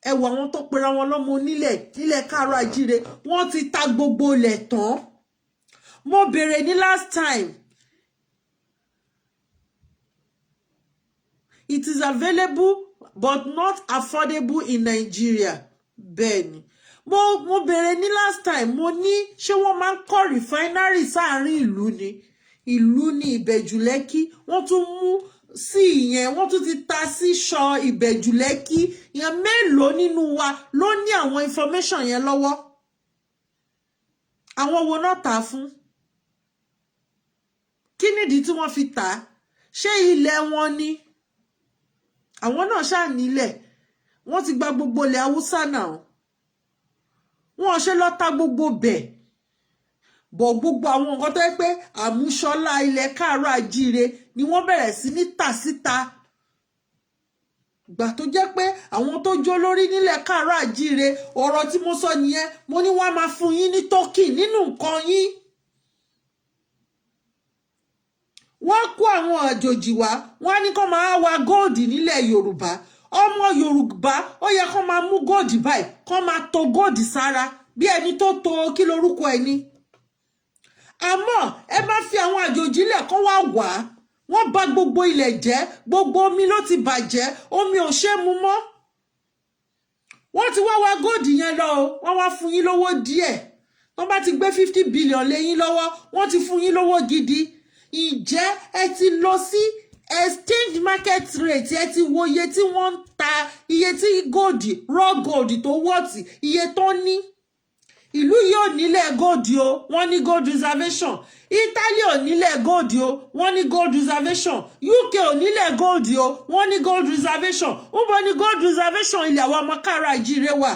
Ẹ wo àwọn tó pera wọn lọ́mọ nílẹ̀ káàárọ̀ àjíire, wọ́n ti ta gbogbo ilẹ̀ tán. Mo bèrè ní last time. It is available but not affordable in Nigeria. Bẹ́ẹ̀ni. Mo bèrè ní last time, mo ní ṣé wọ́n máa ń kọ́ refinery sáàárín ìlú ni. Ìlú ní Ìbẹ̀jú Lẹ́kì, wọ́n tún mú sí ìyẹn, wọ́n tún ti ta sí ṣọ Ìbẹ̀jú Lẹ́kì. Ìyẹn mélòó nínú wa ló ní àwọn information yẹn lọ́wọ́? Àwọn wo náà tà fún? Kí nìdí tí wọ́n fi tà? Ṣé ilẹ̀ wọn ni? Àwọn náà ṣáà nílẹ̀. Wọ́n ti gba gbogbo ilẹ̀ Haúsá náà. Wọ́n ṣe lọ ta gbogbo bẹ̀. Bọ̀ gbogbo àwọn nǹkan tó yẹ pé àmúṣọlá ilẹ̀ káàárọ̀ àjíire ni wọ́n bẹ̀rẹ̀ sí ní tà síta. Gbà tó jẹ́ pé àwọn tó jó lórí nílẹ̀ káàárọ̀ àjíire, ọ̀rọ̀ tí mo sọ nìyẹn, mo ní wọ́n máa fún yín ní tókì nínú nǹkan yín. Wọ́n kó àwọn àjòjì wá, wọ́n á ní kó máa wa góòdì nílẹ̀ Yorùbá. Ọmọ Yorùbá ó yẹ kó máa mú góòdì báyìí, kó máa to góòdì sára bí ẹni tó to kí lorúkọ ẹni. Àmọ́ ẹ bá fi àwọn àjòjì lẹ̀ kó wá wá. Wọ́n bà gbogbo ilẹ̀ jẹ́, gbogbo omi ló ti bàjẹ́, omi ò ṣe mu mọ́. Wọ́n ti wá góòdì yẹn lọ o, wọ́n wá fún yín lówó díẹ̀. Wọ́n bá ti gbé 50 billion lé yín lọ́wọ́, wọ́n ti fún yín lówó gidi. Ǹjẹ́ ẹ ti lọ sí exchange market rate, ẹ ti wo iye tí wọ́n ń ta, iye tí gold, raw gold tó wọ́ọ̀tì, iye tó ní? Ìlú yìí ò nílẹ̀ gold o, wọ́n ní gold reservation. Italy ò nílẹ̀ gold o, wọ́n ní gold reservation. UK ò nílẹ̀ gold o, wọ́n ní gold reservation. Níbo ni gold reservation ilẹ̀ àwọn ọmọ káàárọ̀ àjíire wà?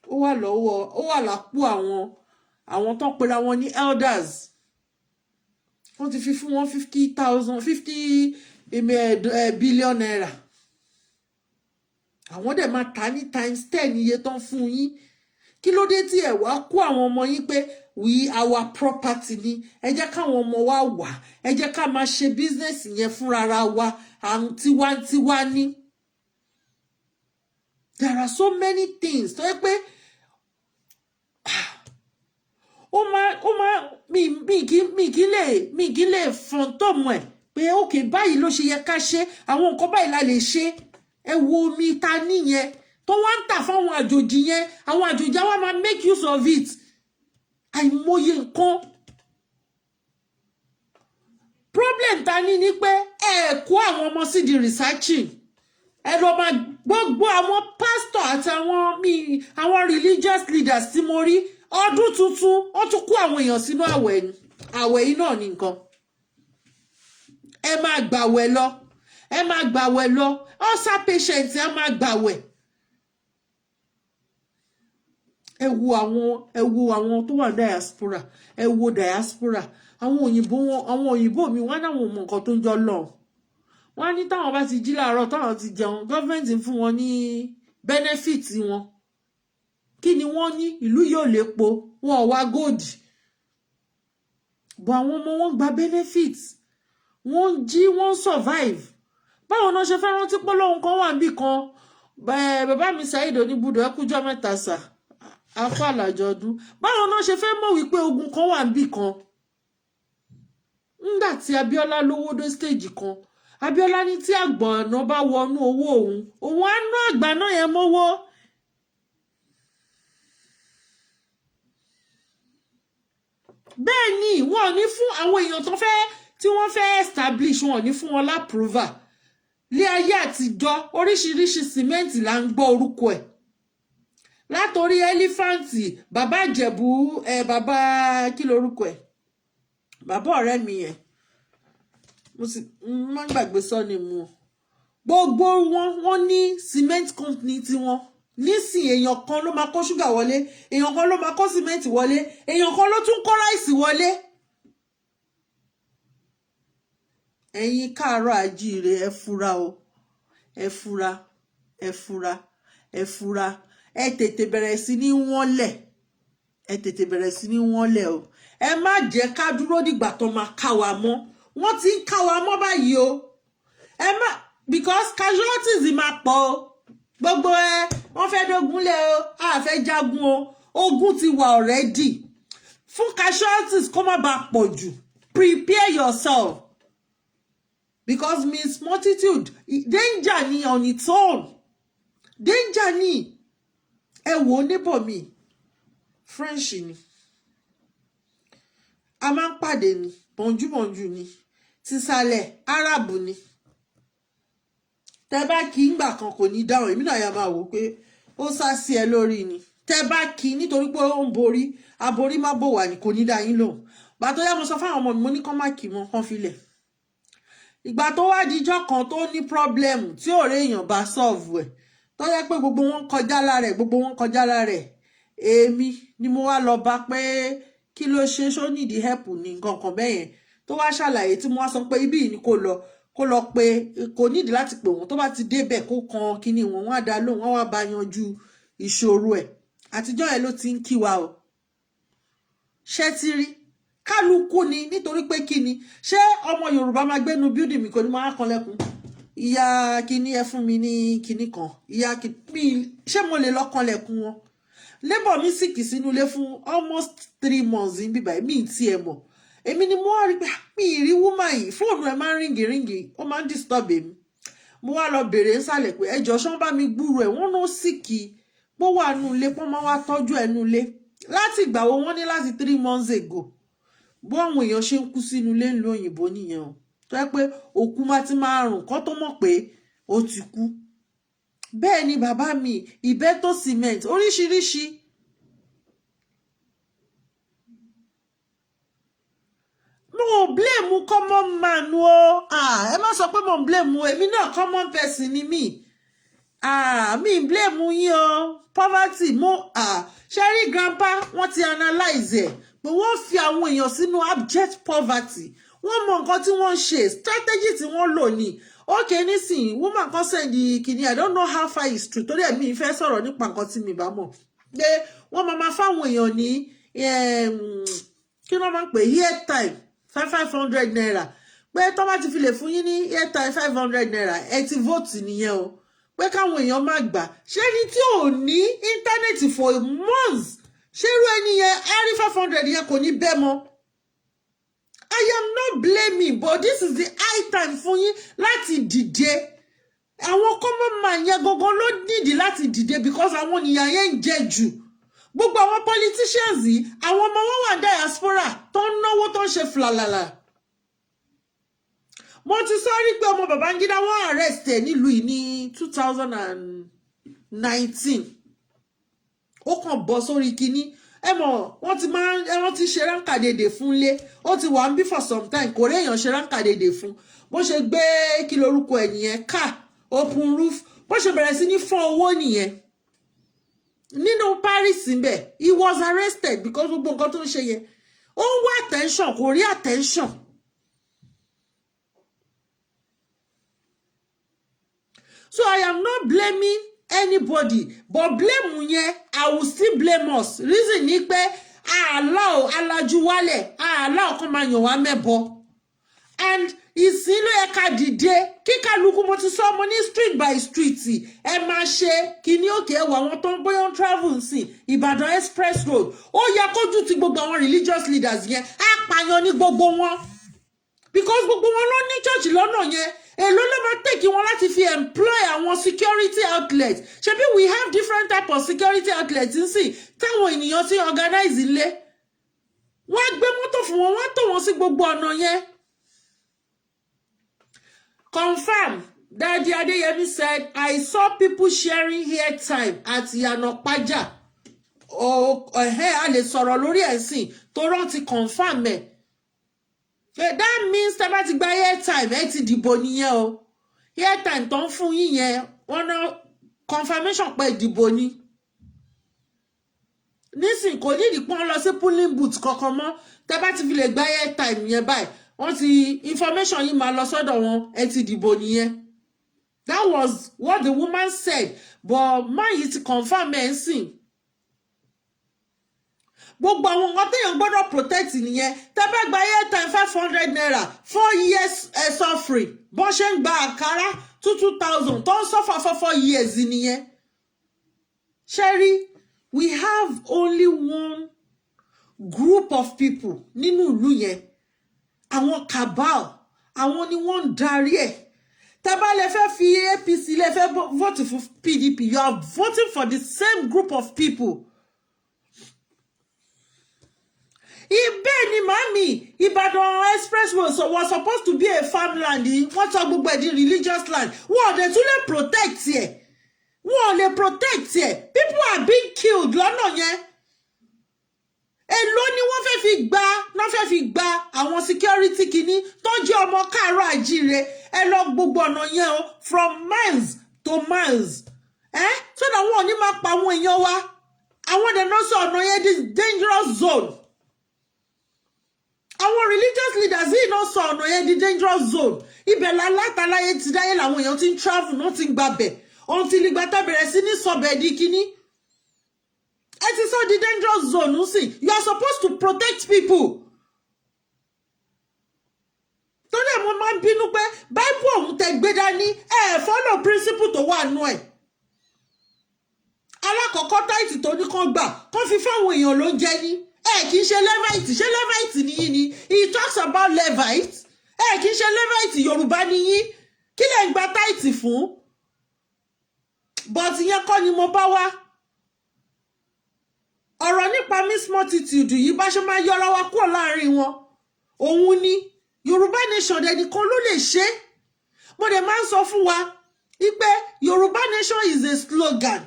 Ó wà lọ́wọ́, ó wà lápò àwọn tó pera wọn ní elders. Wọ́n ti fi fún wọn 50 billion naira. Àwọn dẹ̀ máa ta ní times 10 iye tán fún yín. Kí ló dé tí ẹ wá kó àwọn ọmọ yín pé our property ni? Ẹ jẹ́ káwọn ọmọ wa wà. Ẹ jẹ́ ká máa ṣe business yẹn fúnra wa. Àwọn tiwantiwa ní. There are so many things tó yẹ pé mi kì í lè fọ́ntọ́mù ẹ̀ pé ókè báyìí ló ṣe yẹ ká ṣe, àwọn nǹkan báyìí la lè ṣe. Ẹ wo omi ta níyẹn tó wá ń tà fáwọn àjòjì yẹn, àwọn àjòjì á wá máa make use of it. Àìmọye nǹkan. Problem ta ní ni pé ẹ kó àwọn ọmọ sí di researching. Ẹ lọ máa gbogbo àwọn pastor àti àwọn religious leaders tí mo rí ọdún tuntun, ó tún kó àwọn èèyàn sínú àwẹ̀ ni. Àwẹ̀ yìí náà ni nǹkan. Ẹ máa gbàwẹ̀ lọ. Ẹ máa gbàwẹ̀ lọ. Ulcer patient ẹ máa gbàwẹ̀. Ẹ wo àwọn tó wà diaspora. Ẹ wo diaspora. Àwọn òyìnbó mi wọ́n náà wọ́n mọ nǹkan tó ń jọ lọ. Wọ́n ní táwọn bá ti jí láàárọ̀, táwọn ti jẹun, government ń fún wọn ní benefit wọn. Kí ni wọ́n ní? Ìlú yóò lè po, wọn ò wá gold. But àwọn ọmọ wọn gba benefit. Wọ́n jí, wọ́n survive. Báwo náà ṣe fẹ́ rántí pé lóhun kan wà níbì kan? Bàbá mi Saheed Oníbùdó ẹ kújọ́ mẹ́ta sà. Afọ àlàjọdún. Báwo náà ṣe fẹ́ mọ̀ wípé ogun kan wà níbì kan? Nígbà tí Abíọ́lá lówó dé stage kan, Abíọ́lá ní tí àgbọ̀nà bá wọnú owó òun á ná àgbà náà yẹn mówó. Bẹ́ẹ̀ ni wọn ò ní fún àwọn èèyàn tí wọ́n fẹ́ establish, wọn ò ní fún wọn lápproval. Lé ayé àtijọ́ oríṣiríṣi sìmẹ́ǹtì là ń gbọ́ orúkọ ẹ̀. Látorí ẹlífáǹtì, bàbá Ìjẹ̀bú, bàbá kí lorúkọ ẹ̀? Bàbá ọ̀rẹ́ mi yẹn. Mo má gbàgbé sọ́ni mu. Gbogbo wọn ní cement company tiwọn. Nísìn èèyàn kan ló máa kó ṣúgà wọlé, èèyàn kan ló máa kó cement wọlé, èèyàn kan ló tún kó ráìsì wọlé. Ẹ̀yin káàárọ̀ àjíire ẹ fura o. Ẹ fura. ẹ tètè bẹ̀rẹ̀ sí ní wọ́nlẹ̀ ẹ tètè bẹ̀rẹ̀ sí ní wọ́nlẹ̀ o ẹ má jẹ́ ká dúró dìgbà tó máa ká wa mọ́ wọ́n ti ń ká wa mọ́ báyìí o ẹ má because casualties máa pọ̀ o gbogbo wọ́n fẹ́ dógúnlẹ̀ o a fẹ́ jagun o ogun ti wà already fún casualties kó má bàa pọ̀ jù prepare yourself because means multitude danger ni on its own danger ni ẹ wò ó níbọ̀ mi French ni a máa ń pàdé ni bọ̀njúbọ̀njú ni tìsàlẹ̀ Arab ni tẹ́ bá kí ngbà kan kò ní dáhùn èmi náà yà máa wò pé ó sá sí ẹ lórí ni tẹ́ bá kí nítorí pé ó ń borí aborí má bò wà ní kò ní dá yín lóhùn gbà tó yá mo sọ fáwọn ọmọ mi mo ní kán má kí wọn kán filẹ̀ ìgbà tó wá dijọ́ kan tó ní problem tí ọ̀rẹ́ èèyàn bá solve ẹ̀ tó yẹ pé gbogbo wọn kọjá lára ẹ̀ gbogbo wọn kọjá lára ẹ̀ èmi ni mo wá lọ bá pé kí ló ṣe ṣó nídìí help ní nǹkan kan bẹ́ẹ̀ yẹn tó wá ṣàlàyé tí mo wá sọ pé ibí yìí ni kò lọ pé kò nídìí láti pè wọ́n tó bá ti débẹ̀ kó kan kíní wọn wọ́n á dá lóhùn wọ́n wá bá yanjú ìṣòro ẹ̀ àtijọ́ ẹ̀ ló ti ń kí wa o ṣé ti rí kálukú ni nítorí pé kí ni ṣé ọmọ Yorùbá máa gbénu bíúdì mi kò ní máa kanlẹ̀kùn ìyá kíní ẹ fún mi ní kíní kan ìyá kíní ṣé mo lè lọ kanlẹ̀kùn wọn labour mi sì kì sínú ilé fún almost 3 months ní bíbá mi tí ẹ mọ̀ èmi ni mo wá rí pé mi ì rí wúmà yìí fóònù ẹ máa ń ríngì ó máa ń disturb èmi mo wá lọ bèrè nsàlẹ̀ pé ẹjọ́ ṣán bá mi gbúrò ẹ̀ wọ́n ló sì kì bó wà nù ilé pọ́n máa wá tọ́jú ẹ̀ nù ilé láti ìgbà wo wọ́n ní láti 3 months ago bó àwọn èèyàn ṣe ń kú sínú ilé ńlò òyìnbó nìyẹn o tó yẹ pé òkú má ti máa rùn kán tó mọ̀ pé ó ti kú bẹ́ẹ̀ ni bàbá mi ìbẹ́tò cement oríṣiríṣi mo blame common man o ẹ má sọ pé mo blame èmi náà common person ni mi mi blame yín o poverty mo ṣẹ́rí grandpa wọ́n ti analyze ẹ̀ pé wọ́n fi àwọn èèyàn sínú abject poverty wọ́n mọ nǹkan tí wọ́n ṣe strategy tí wọ́n lò ní okay nísìnyí woman kan send kìíní I don't know how far it's true torí ẹ̀mí ìfẹ́ sọ̀rọ̀ nípa nǹkan tí mi bá mọ̀ pé wọ́n máa fáwọn èèyàn ní kí wọ́n máa ń pè airtime 500 naira pé tó bá ti fi lè fún yín ní airtime 500 naira ẹ ti vote nìyẹn o pé káwọn èèyàn má gbà ṣé ní tí ò ní íńtánẹ́ẹ̀tì for months ṣé irú ẹni yẹn á rí 500 yẹn kò ní bẹ́ mọ́. I am not blaming but this is the high time fún yín láti dìde àwọn common man yẹn gangan ló nídìí láti dìde because àwọn ènìyàn yẹn ń jẹ jù gbogbo àwọn politicians yìí àwọn ọmọ wọn wà diaspora tó ń náwó tó ń ṣe flalala mo ti sọ rí pé ọmọ Babangida wọn arrest ẹ nílùú yìí ní 2019 ó kàn bọ́ sórí kinní ẹ mọ̀ wọ́n ti ṣe ránkàdédè fún lé ó ti wà ń bí for some time kò rí èèyàn ṣe ránkàdédè fún bó ṣe gbé kí lorúkọ ẹ̀ nìyẹn car open roof bó ṣe bẹ̀rẹ̀ sí ní fọ́n owó nìyẹn nínú Paris ńbẹ̀ he was arrested because gbogbo nǹkan tó ń ṣe yẹn ó ń wá attention kò rí attention so I am not blaming anybody but blame yẹn I will still blame us reason ni pé àlọ́ alájú wálẹ̀ àlọ́ kan máa yàn wá mẹ́bọ and ìsìn ló yẹ ká dìde kíkálukú mo ti sọ ọmọ ní street by street ẹ máa ṣe kíní òkè ẹwà àwọn tó ń bóyá travel sí Ìbàdàn express road ó yẹ kójú ti gbogbo àwọn religious leaders yẹn apààyàn ní gbogbo wọn because gbogbo wọn ló ní church lọ́nà yẹn èló ló máa tèkì wọn láti fi employ àwọn security outlets ṣebí we have different type of security outlets nsìn táwọn ènìyàn ti organize ilé wọ́n gbé mọ́tò fún wọn wọ́n tò wọ́n sí gbogbo ọ̀nà yẹn. Confirm, Daddy Adeyemi said, I saw people sharing airtime at Yanopaja. A lè sọ̀rọ̀ lórí ẹ̀sìn tó rántí confirm ẹ̀. That means tá bá ti gba airtime ẹ ti dìbò nìyẹn o. Airtime tó ń fún yín yẹn wọ́n ná confirmation pé ìdìbò ni. Nísìn kò ní ìdìpọ́n lọ sí polling booth kankan mọ́ tá bá ti fi lè gba airtime yẹn báyìí. Wọ́n ti information yìí máa lọ sọ́dọ̀ wọn ẹ ti dìbò nìyẹn That was what the woman said. But man yìí ti confirm ẹ̀ ń sìn. Gbogbo àwọn nǹkan téèyàn gbọ́dọ̀ protect nìyẹn. Tẹ́ bá gba airtime 500 naira 4 years suffering. Bọ́n ṣe ń gba àkàrà 2,000 tó ń suffer for 4 years nìyẹn. Sherry, we have only one group of people nínú ìlú yẹn. Àwọn cabal, àwọn ni wọ́n ń darí ẹ̀. Tẹ́ bá lè fẹ́ fi APC lè fẹ́ vote for PDP, you are voting for the same group of people. Ibẹ̀ ni màmí, Ìbàdàn expressway was supposed to be a farmland. Wọ́n sọ gbogbo ẹ̀ di religious land. Wọ́n dẹ̀ tún lè protect ẹ̀. Wọ́n lè protect ẹ̀. People are being killed lọ́nà yẹn. Èló ni wọ́n fẹ́ fi gba àwọn security kìíní tó jẹ́ ọmọ káàárọ̀ àjíire. Ẹ lọ gbogbo ọ̀nà yẹn o, from miles to miles. So that wọ́n ò ní máa pa àwọn èèyàn wa. Àwọn dẹ̀ náà sọ ọ̀nà yẹn di dangerous zone. Àwọn religious leaders yìí náà sọ ọ̀nà yẹn di dangerous zone. Ibẹ̀ látàláyé ti dáyé làwọn èèyàn ti ń travel náà ti ń gbabẹ̀. Until ìgbà tá bẹ̀rẹ̀ sí ní sọ̀bẹ̀ di kíní. It is all the dangerous zone. See, you are supposed to protect people. Torí ẹ̀ mo máa ń bínú pé Bible ọ̀hún tẹ́ gbé dání follow principle tó wà nú ẹ̀. Alákọ̀ọ́kọ́ táìtì tó ní kán gbà kán fi fáwọn èèyàn ló ń jẹ ní. Kì í ṣe Levite, ṣé Levite nìyí ni? He talks about Levite. Kì í ṣe Levite Yorùbá nìyí. Kí lẹ̀ ń gba táìtì fún? But ìyẹn kọ́ ni mo bá wá. Ọ̀rọ̀ nípa Miss Multitude yìí bá ṣe máa yọra wa kúrò láàrin wọn. Òun ni Yorùbá nation ẹnìkan ló lè ṣe. Mo dẹ̀ máa ń sọ fún wa wípé Yorùbá nation is a slogan.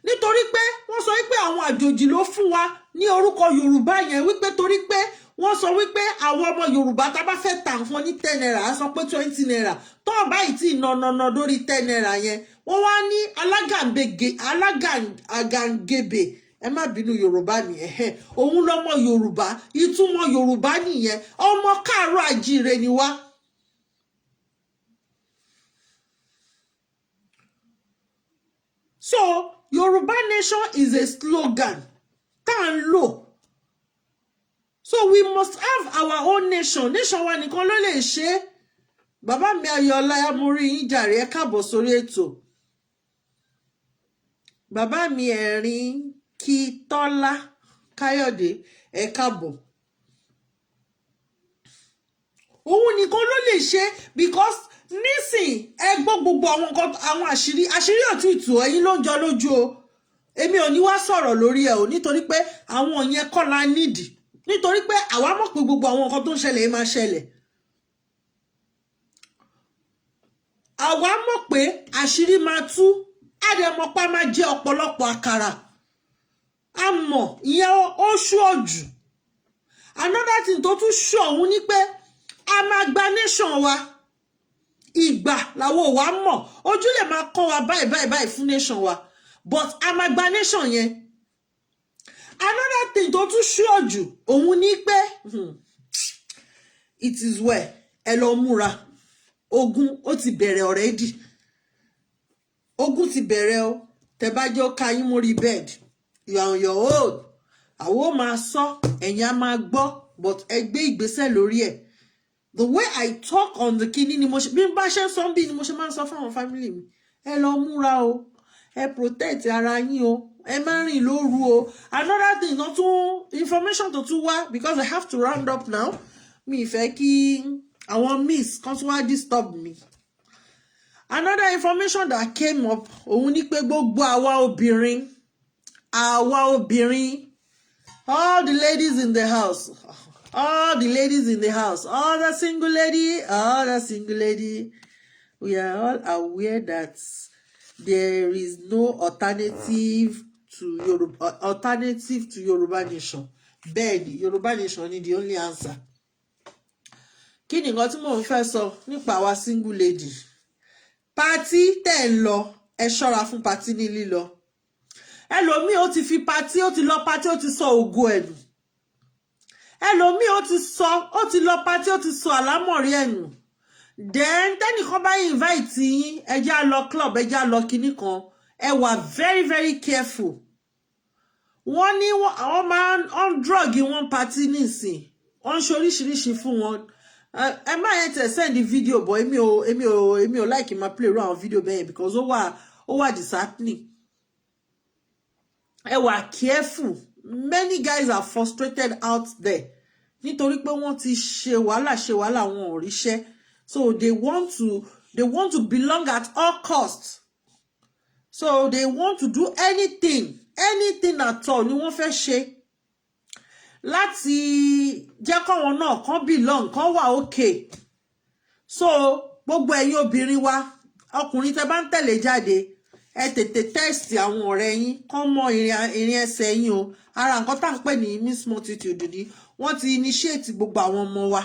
Nítorí pé wọ́n sọ wípé àwọn àjòjì ló fún wa ní orúkọ Yorùbá yẹn wípé torí pé wọ́n sọ wípé àwọn ọmọ Yorùbá tá bá fẹ́ tà fún ní 10 naira á sọ pé 20 naira. Tó báyìí tí nà lórí 10 naira yẹn. Wọ́n wá ní alágàngébè. Ẹ má bínú Yorùbá nìyẹn. Òun lọmọ Yorùbá, ìtumọ̀ Yorùbá nìyẹn. Ọmọ káàárọ̀ àjíire ni wá. So, Yorùbá nation is a slogan. Tá ń lò. So we must have our own nation. Nation wa nìkan ló lè ṣe. Bàbá mi Ayọ̀ọ́lá amórí yín jàre ẹ káàbọ̀ sórí ètò. Bàbá mi ẹ̀rín kí Tọ́lá Káyọ̀dé ẹ káàbọ̀. Òun nìkan ló lè ṣe because nísìn ẹ gbọ́ gbogbo àwọn nǹkan àwọn àṣírí òtútù ẹ̀yin ló ń jọ lójú o. Èmi ò ní wá sọ̀rọ̀ lórí ẹ̀ o nítorí pé àwọn yẹn kọ́ la nídìí. Nítorí pé àwa mọ̀ pé gbogbo àwọn nǹkan tó ń ṣẹlẹ̀ máa ṣẹlẹ̀. Àwa mọ̀ pé àṣírí máa tú. Àdèmọ̀pá máa jẹ ọ̀pọ̀lọpọ̀ àkàrà. A mọ̀ ìyẹn ó ṣú ọ̀jù. Another thing tó tún ṣú ọ̀hún ni pé a máa gba nation wa. Ìgbà làwọn ò wá mọ̀. Ojú lè máa kọ́ wa báyìí fún nation wa. But a máa gba nation yẹn. Another thing tó tún ṣú ọ̀jù òun ni pé it is well. Ẹ lọ múra. Ogun ó ti bẹ̀rẹ̀ already. Ogun ti bẹ̀rẹ̀ o. Tẹ́ bá jẹ́ ó ka yín mórí bed. You are on your own. Àwọn máa sọ, ẹ̀yin á máa gbọ́, but ẹ gbé ìgbésẹ̀ lórí ẹ̀. The way I talk on the kini ni mo ṣe bí n bá ṣe sọ bí ni mo ṣe máa ń sọ fún àwọn family mi. Ẹ lọ múra o. Ẹ protect ara yín o. Ẹ má rìn lóru o. Another thing not too information to too wá because I have to round up now. Mi fẹ́ kí àwọn miss kan tún wá disturb me. Another information that came up òun ni pé gbogbo àwa obìnrin all the ladies in the house all the single lady we are all aware that there is no alternative to Yoruba nation. Bẹ́ẹ̀ni Yoruba nation ni the only answer. Kí ni nǹkan tí mò ń fẹ́ sọ nípa àwa single lady? Party tẹ́ ń lọ ẹ ṣọ́ra fún party ní lílọ. Ẹlòmíì ó ti fi party ó ti lọ party ó ti sọ ògo ẹ̀nù. Ẹlòmíì ó ti lọ party ó ti sọ àlámọ̀rí ẹ̀nù. then tẹ́nìkan bá invite yín ẹ já lọ club ẹ já lọ kinní kan ẹ wà very very careful. Wọ́n ní wọ́n máa ń drug wọn party nísìn wọ́n ṣe oríṣiríṣi fún wọn. Ẹ má yẹn tẹ̀ send the video but èmi ò like ma play around video bẹ́ẹ̀ because ó wà disheartening. Ẹ wà careful. Many guys are frustrated out there nítorí pé wọ́n ti ṣe wàhálà wọn ò ríṣẹ́, so they want to belong at all costs, so they want to do anything at all ni wọ́n fẹ́ ṣe láti jẹ́ kọ́wọn náà kàn belong kàn wà okay. So gbogbo ẹ̀yin obìnrin wa ọkùnrin tẹ́ bá ń tẹ̀lé jáde ẹ tètè test àwọn ọ̀rẹ́ yín kàn mọ ìrìn ẹsẹ̀ yín o. Ara nǹkan tá ń pè ní miss multitude ni wọ́n ti initiate gbogbo àwọn ọmọ wa,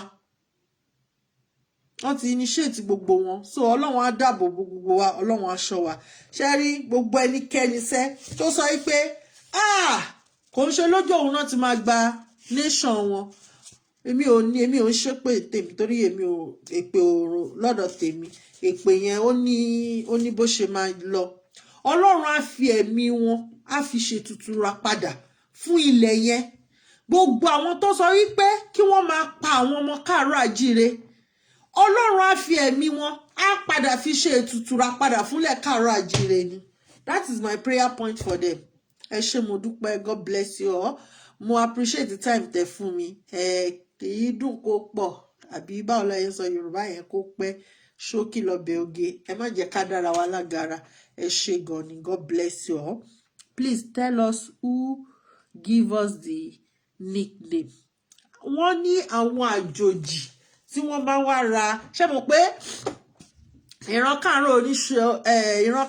wọ́n ti initiate gbogbo wọn. So ọlọ́run á dáàbò gbogbo wa, ọlọ́run á ṣọ́ wa. Ṣé rí gbogbo ẹnikẹ́ni sẹ́ tó sọ pé kò ń ṣe lójú òun náà ti máa gba nation wọn. Èmi ò ń ṣépè tèmi torí èmi ò èpè òrò lọ́dọ̀ tèmi. Èpè yẹn ó ní bó ṣe máa lọ. Ọlọ́run á fi ẹ̀mí wọn á fi ṣètùtù ra padà fún ilẹ̀ yẹn. Gbogbo àwọn tó sọ wípé kí wọ́n máa pa àwọn ọmọ káàárọ̀ àjíire, Ọlọ́run á fi ẹ̀mí wọn á padà fi ṣe ètùtù ra padà fúnlẹ̀ káàárọ̀ àjíire ni. That is my prayer point for them. Ẹ ṣé mo dúpẹ́, God bless you all. Mo appreciate the time tẹ́ fún mi. Kìí dùn kó pọ̀ àbí báwo la yẹn sọ Yorùbá yẹn kó pẹ́ ṣókí lọ́bẹ̀ oge. Ẹ má jẹ́ ká dára wa lágara. Ẹ ṣé gan ni, God bless you all. Please tell us who give us the nickname. Wọ́n ní àwọn àjòjì tí wọ́n bá wá ra, ṣé mo pé ìran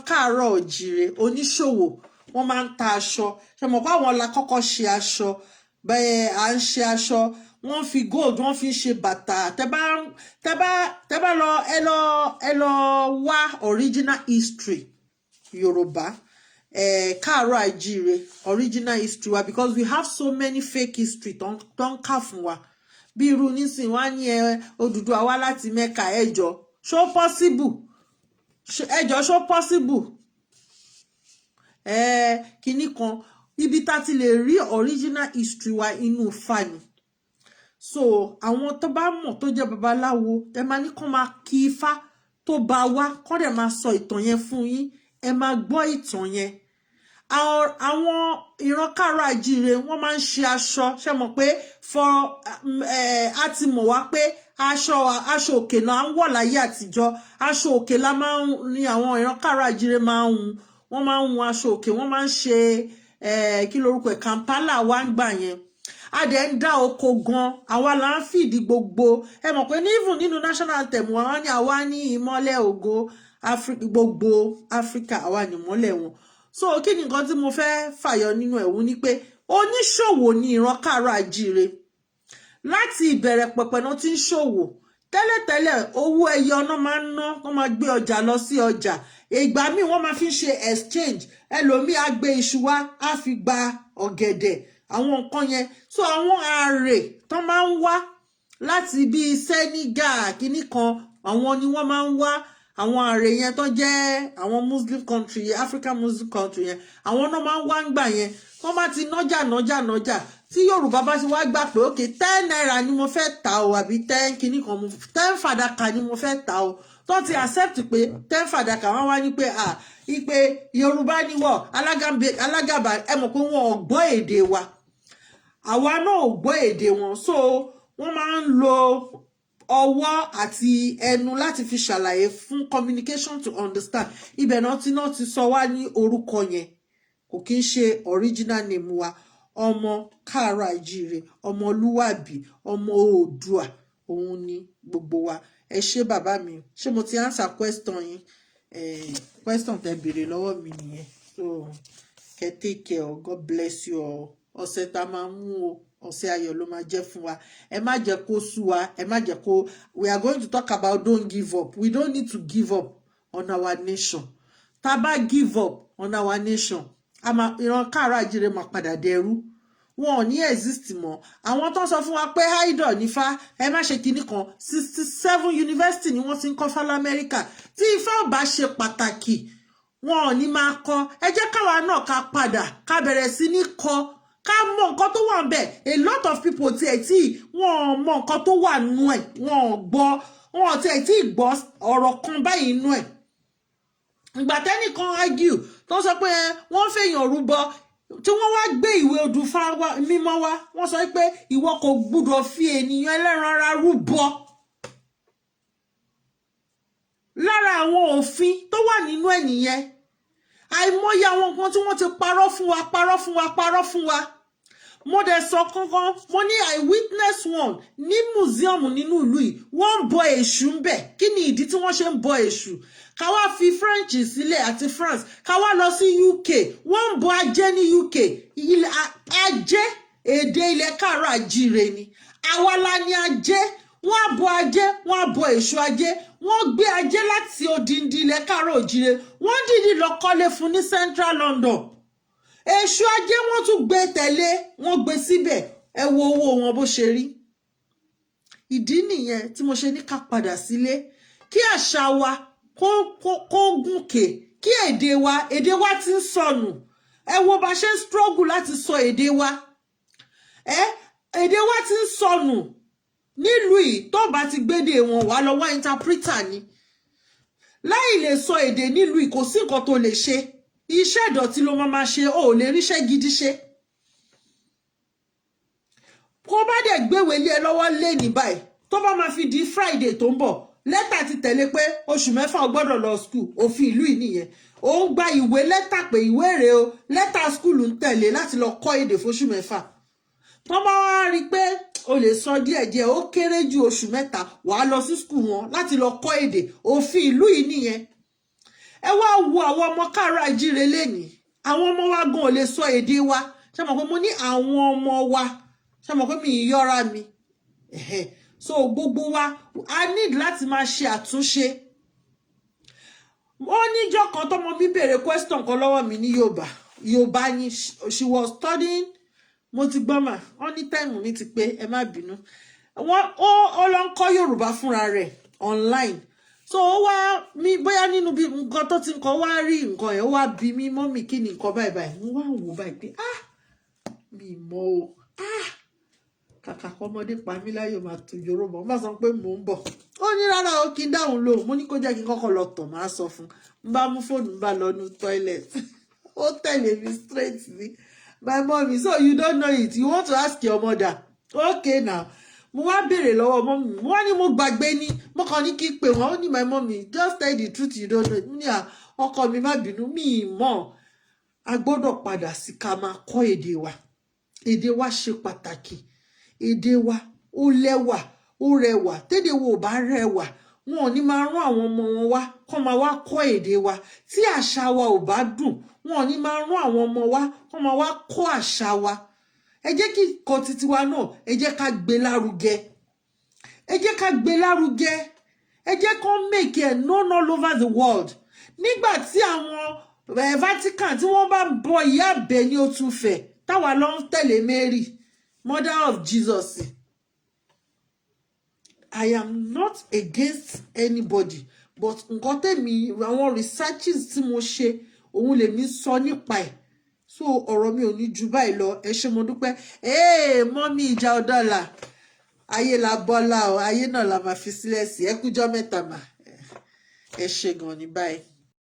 káàárọ̀ òjìrè oníṣòwò wọ́n máa ń ta aṣọ. Ṣé mo pé àwọn la kọ́kọ́ ṣe aṣọ, bẹ́ẹ̀ à ń ṣe aṣọ, wọ́n fi gold wọ́n fi ṣe bàtà. Tẹ́ bá lọ wá original history Yorùbá, káàárọ̀ àjíire original history wa, because we have so many fake history tó ń kà fún wa. Bí irú nísìn wá ní Odùduwà wá láti Mẹ́kà, ẹjọ́ ṣó possible, ṣó possible. Kinní kan ibi tá ti lè rí original history wa inú Ifá ni. So àwọn tó bá mọ̀ tó jẹ́ babaláwo ẹ máa ní kán máa kí Ifá tó bá wá kán dẹ̀ máa sọ ìtàn yẹn fún yín, ẹ máa gbọ́ ìtàn yẹn. Àwọn ìran káàárọ̀ àjíire wọ́n máa ń ṣe aṣọ. Ṣé mọ̀ pé a ti mọ̀ wá pé aṣọ òkè náà ń wọ̀ láyé àtijọ́. Aṣọ òkè la máa ń ní àwọn ìran káàárọ̀ àjíire máa ń hun. Wọ́n máa ń hun aṣọ òkè, wọ́n máa ń ṣe kí lorúkọ ẹ̀ Kampala wá ń gbà yẹn. A dẹ̀ ń dá oko gan, àwa là ń fìdí gbogbo. Ẹ mọ̀ pé even nínú national anthem wa wọ́n ní àwa ní ìmọ́lẹ̀ ògo gbogbo Áfíríkà, àwa ní ìmọ́lẹ̀ wọn. So kí ni nǹkan tí mo fẹ́ fàyọ nínú ẹ̀wù ni pé oníṣòwò ni ìran káàárọ̀ àjíire. Láti ìbẹ̀rẹ̀ pẹ̀pẹ̀ náà ti ń ṣòwò. Tẹ́lẹ̀tẹ́lẹ̀ owó ẹyọ náà máa ń ná, wọ́n máa gbé ọjà lọ sí ọjà. Ìgbà míì wọ́n máa fi ṣe exchange. Ẹlòmíì á gbé iṣu wá, á fi gba ọ̀gẹ̀dẹ̀, àwọn nǹkan yẹn. So àwọn àrè tó máa ń wá láti bí Senegal kinní kan, àwọn ni wọ́n máa ń wá. Àwọn àrè yẹn tó jẹ́ àwọn Muslim country, African Muslim country yẹn, àwọn náà máa ń wá ń gbà yẹn. Wọ́n bá ti nájà tí Yorùbá bá ti wá gbà pé okay 10 naira ni mo fẹ́ ta o àbí 10 kinní kan 10 fàdákà ni mo fẹ́ ta o, tó ti accept pé 10 fàdákà wọ́n wá ní pé ipe Yorùbá ni wọ́n alágàbà. Ẹ mọ̀ pé wọn ò gbọ́ èdè wa, àwa náà ò gbọ́ èdè wọn. So wọ́n máa ń lo ọwọ́ àti ẹnu láti fi ṣàlàyé fún communication to understand. Ibẹ̀ náà ti sọ wá ní orúkọ yẹn, kò kí ń ṣe original name wa. Ọmọ káàárọ̀ àjíire, ọmọlúwàbí, ọmọ Oòduà, òun ni gbogbo wa. Ẹ ṣé bàbá mi, ṣé mo ti answer question yín? Question tẹ́ béèrè lọ́wọ́ mi nìyẹn. So take care, God bless you all. Ọ̀sẹ̀ tá máa mú o, ọ̀sẹ̀ ayọ̀ ló máa jẹ́ fún wa. Ẹ má jẹ́ kó sú wa, ẹ má jẹ́ kó. We are going to talk about don't give up. We don't need to give up on our nation. Tá bá give up on our nation, ìran káàárọ̀ àjíire máa padà dẹrú. wọn ò ní exist mọ́ àwọn tó ń sọ fún wa pé idol nífá ẹ má ṣe kinní kan 67 university ni wọ́n ti ń kọ́ fá lamẹ́ríkà tí ifá ò bá ṣe pàtàkì wọn ò ní máa kọ́ ẹ jẹ́ káwa náà ká padà ká bẹ̀rẹ̀ sí ní kọ́ ká mọ nǹkan tó wà ńbẹ̀ a lot of people tiẹ̀ tí wọ́n mọ nǹkan tó wà nú ẹ̀ wọ́n gbọ́ wọn tiẹ̀ tí gbọ́ ọ̀rọ̀ kan báyìí nú ẹ̀ ìgbà tẹ́nìkan argue tó sọ pé wọ́n fèèyàn rúbọ tí wọ́n wá gbé ìwé Odùfá mímọ́ wá wọ́n sọ pé ìwọ kò gbúdọ̀ fi ènìyàn ẹlẹ́ran ara rúbọ lára àwọn òfin tó wà nínú ẹ̀ nìyẹn àìmọye àwọn nǹkan tí wọ́n ti parọ́ fún wa mo dẹ̀ sọ kankan mo ní I witness one ní museum nínú ìlú yìí wọ́n ń bọ èṣù ń bẹ̀ kí ni ìdí tí wọ́n ṣe ń bọ èṣù ká wá fi French sílẹ̀ àti France ká wá lọ sí UK wọ́n ń bọ ajé ní UK ajé èdè ilẹ̀ káàárọ̀ àjíire ni àwa la ní ajé wọ́n á bọ ajé wọ́n á bọ èṣù ajé wọ́n gbé ajé láti odindi ilẹ̀ káàárọ̀ òjíire wọ́n dìdí lọ kọ́lé fún ní Central London èṣù ajé wọ́n tún gbé tẹ̀lé wọ́n gbé síbẹ̀ ẹ wo owó wọn bó ṣe rí ìdí nìyẹn tí mo ṣe ní ká padà sílé kí àṣà wa kó gùnkè kí èdè wa ti ń sọnù ẹ wo bá ṣe ń struggle láti sọ èdè wa èdè wa ti ń sọnù nílùú yìí tó bá ti gbédè wọn wà lọ́wọ́ interpreter ni láì lè sọ èdè nílùú yìí kò sí nǹkan tó lè ṣe iṣẹ́ ìdọ̀tí ló máa ṣe ó lè ríṣẹ́ gidi ṣe kó bá dẹ̀ gbéwèé lé ẹ lọ́wọ́ lé ní báyìí tó bá máa fi di Friday tó ń bọ̀ lẹ́tà ti tẹ̀lé pé oṣù mẹ́fà o gbọ́dọ̀ lọ school òfin ìlú yìí nìyẹn ó ń gba ìwé lẹ́tà pé ìwé rèé o lẹ́tà school ń tẹ̀lé láti lọ kọ́ èdè fóṣù mẹ́fà tó bá wá rí pé o lè sọ díẹ̀díẹ̀ ó kéré ju oṣù mẹ́ta wàá lọ sí school wọn láti lọ kọ́ èdè òfin ìlú yìí nìyẹn ẹ wá wo àwọn ọmọ káàárọ̀ àjíire lẹ́nìí àwọn ọmọ wa gan ò lè sọ èdè wa ṣé mo pé mo ní àwọn ọmọ wa ṣé mo pé mi ì yọra mi so gbogbo wa a need láti máa ṣe àtúnṣe ó níjọ́ kan tọ́mọ mi béèrè question kan lọ́wọ́ mi ní Yorùbá ni she was studying mo ti gbọ́ mà wọ́n ní time mi ti pé ẹ má bínú wọ́n ó lọ ń kọ́ Yorùbá fúnra rẹ̀ online so ó wá mi bóyá nínú bí nǹkan tó ti ń kọ́ wá rí nǹkan yẹn ó wá bí mi mọ́mì kí ni nǹkan báyìí mo wá wò báyìí pé mi mọ̀ o kàkà kọ́mọdé pa mí láyò máa tó Yorùbá má sọ pé mò ń bọ̀ ó ní rárá o kí n dáhùn lóhùn mo ní kó jẹ́ kí n kọ́kọ́ lọ tọ̀ máa sọ fún n bá mú fóònù n bá lọ nu toilet ó tẹ̀lé mi straight ní my mommy so you don't know it you want to ask your mother okay now mo wá béèrè lọ́wọ́ mommy mo wá ní mo gbàgbé ní mo kàn ní kí n pè wọ́n ó ní my mommy just tell the truth you don't know it ní ọkọ mi má bínú mi ì mọ̀ a gbọ́dọ̀ padà sí ká máa kọ́ èdè wa ṣe pàtàkì èdè wa ó lẹ́wà ó rẹwà tédè wo ò bá rẹwà wọn ò ní máa rán àwọn ọmọ wọn wá kọ́ máa wá kọ́ èdè wa tí àṣà wa ò bá dùn wọn ò ní máa rán àwọn ọmọ wa kọ́ máa wá kọ́ àṣà wa ẹ jẹ́ kí nǹkan titi wa náà ẹ jẹ́ ká gbé lárugẹ ẹ jẹ́ ká gbé lárugẹ ẹ jẹ́ kó make it known all over the world nígbà tí àwọn Vatican tí wọ́n bá ń bọ ìyá àbẹ̀ ní Òtúnfẹ̀ táwa lọ ń tẹ̀lé Mary Mother of Jesus. I am not against anybody but nǹkan tèmi àwọn researches tí mo ṣe òun lèmi sọ nípa ẹ̀ so ọ̀rọ̀ mi ò ní ju báyìí lọ ẹ ṣé mo dúpẹ́ mọ́mí ìjà ọ̀dọ́là ayé la bọ́lá o ayé náà la máa fi sílẹ̀ sí ẹ kújọ́ mẹ́ta mà ẹ ṣé gan ní báyìí.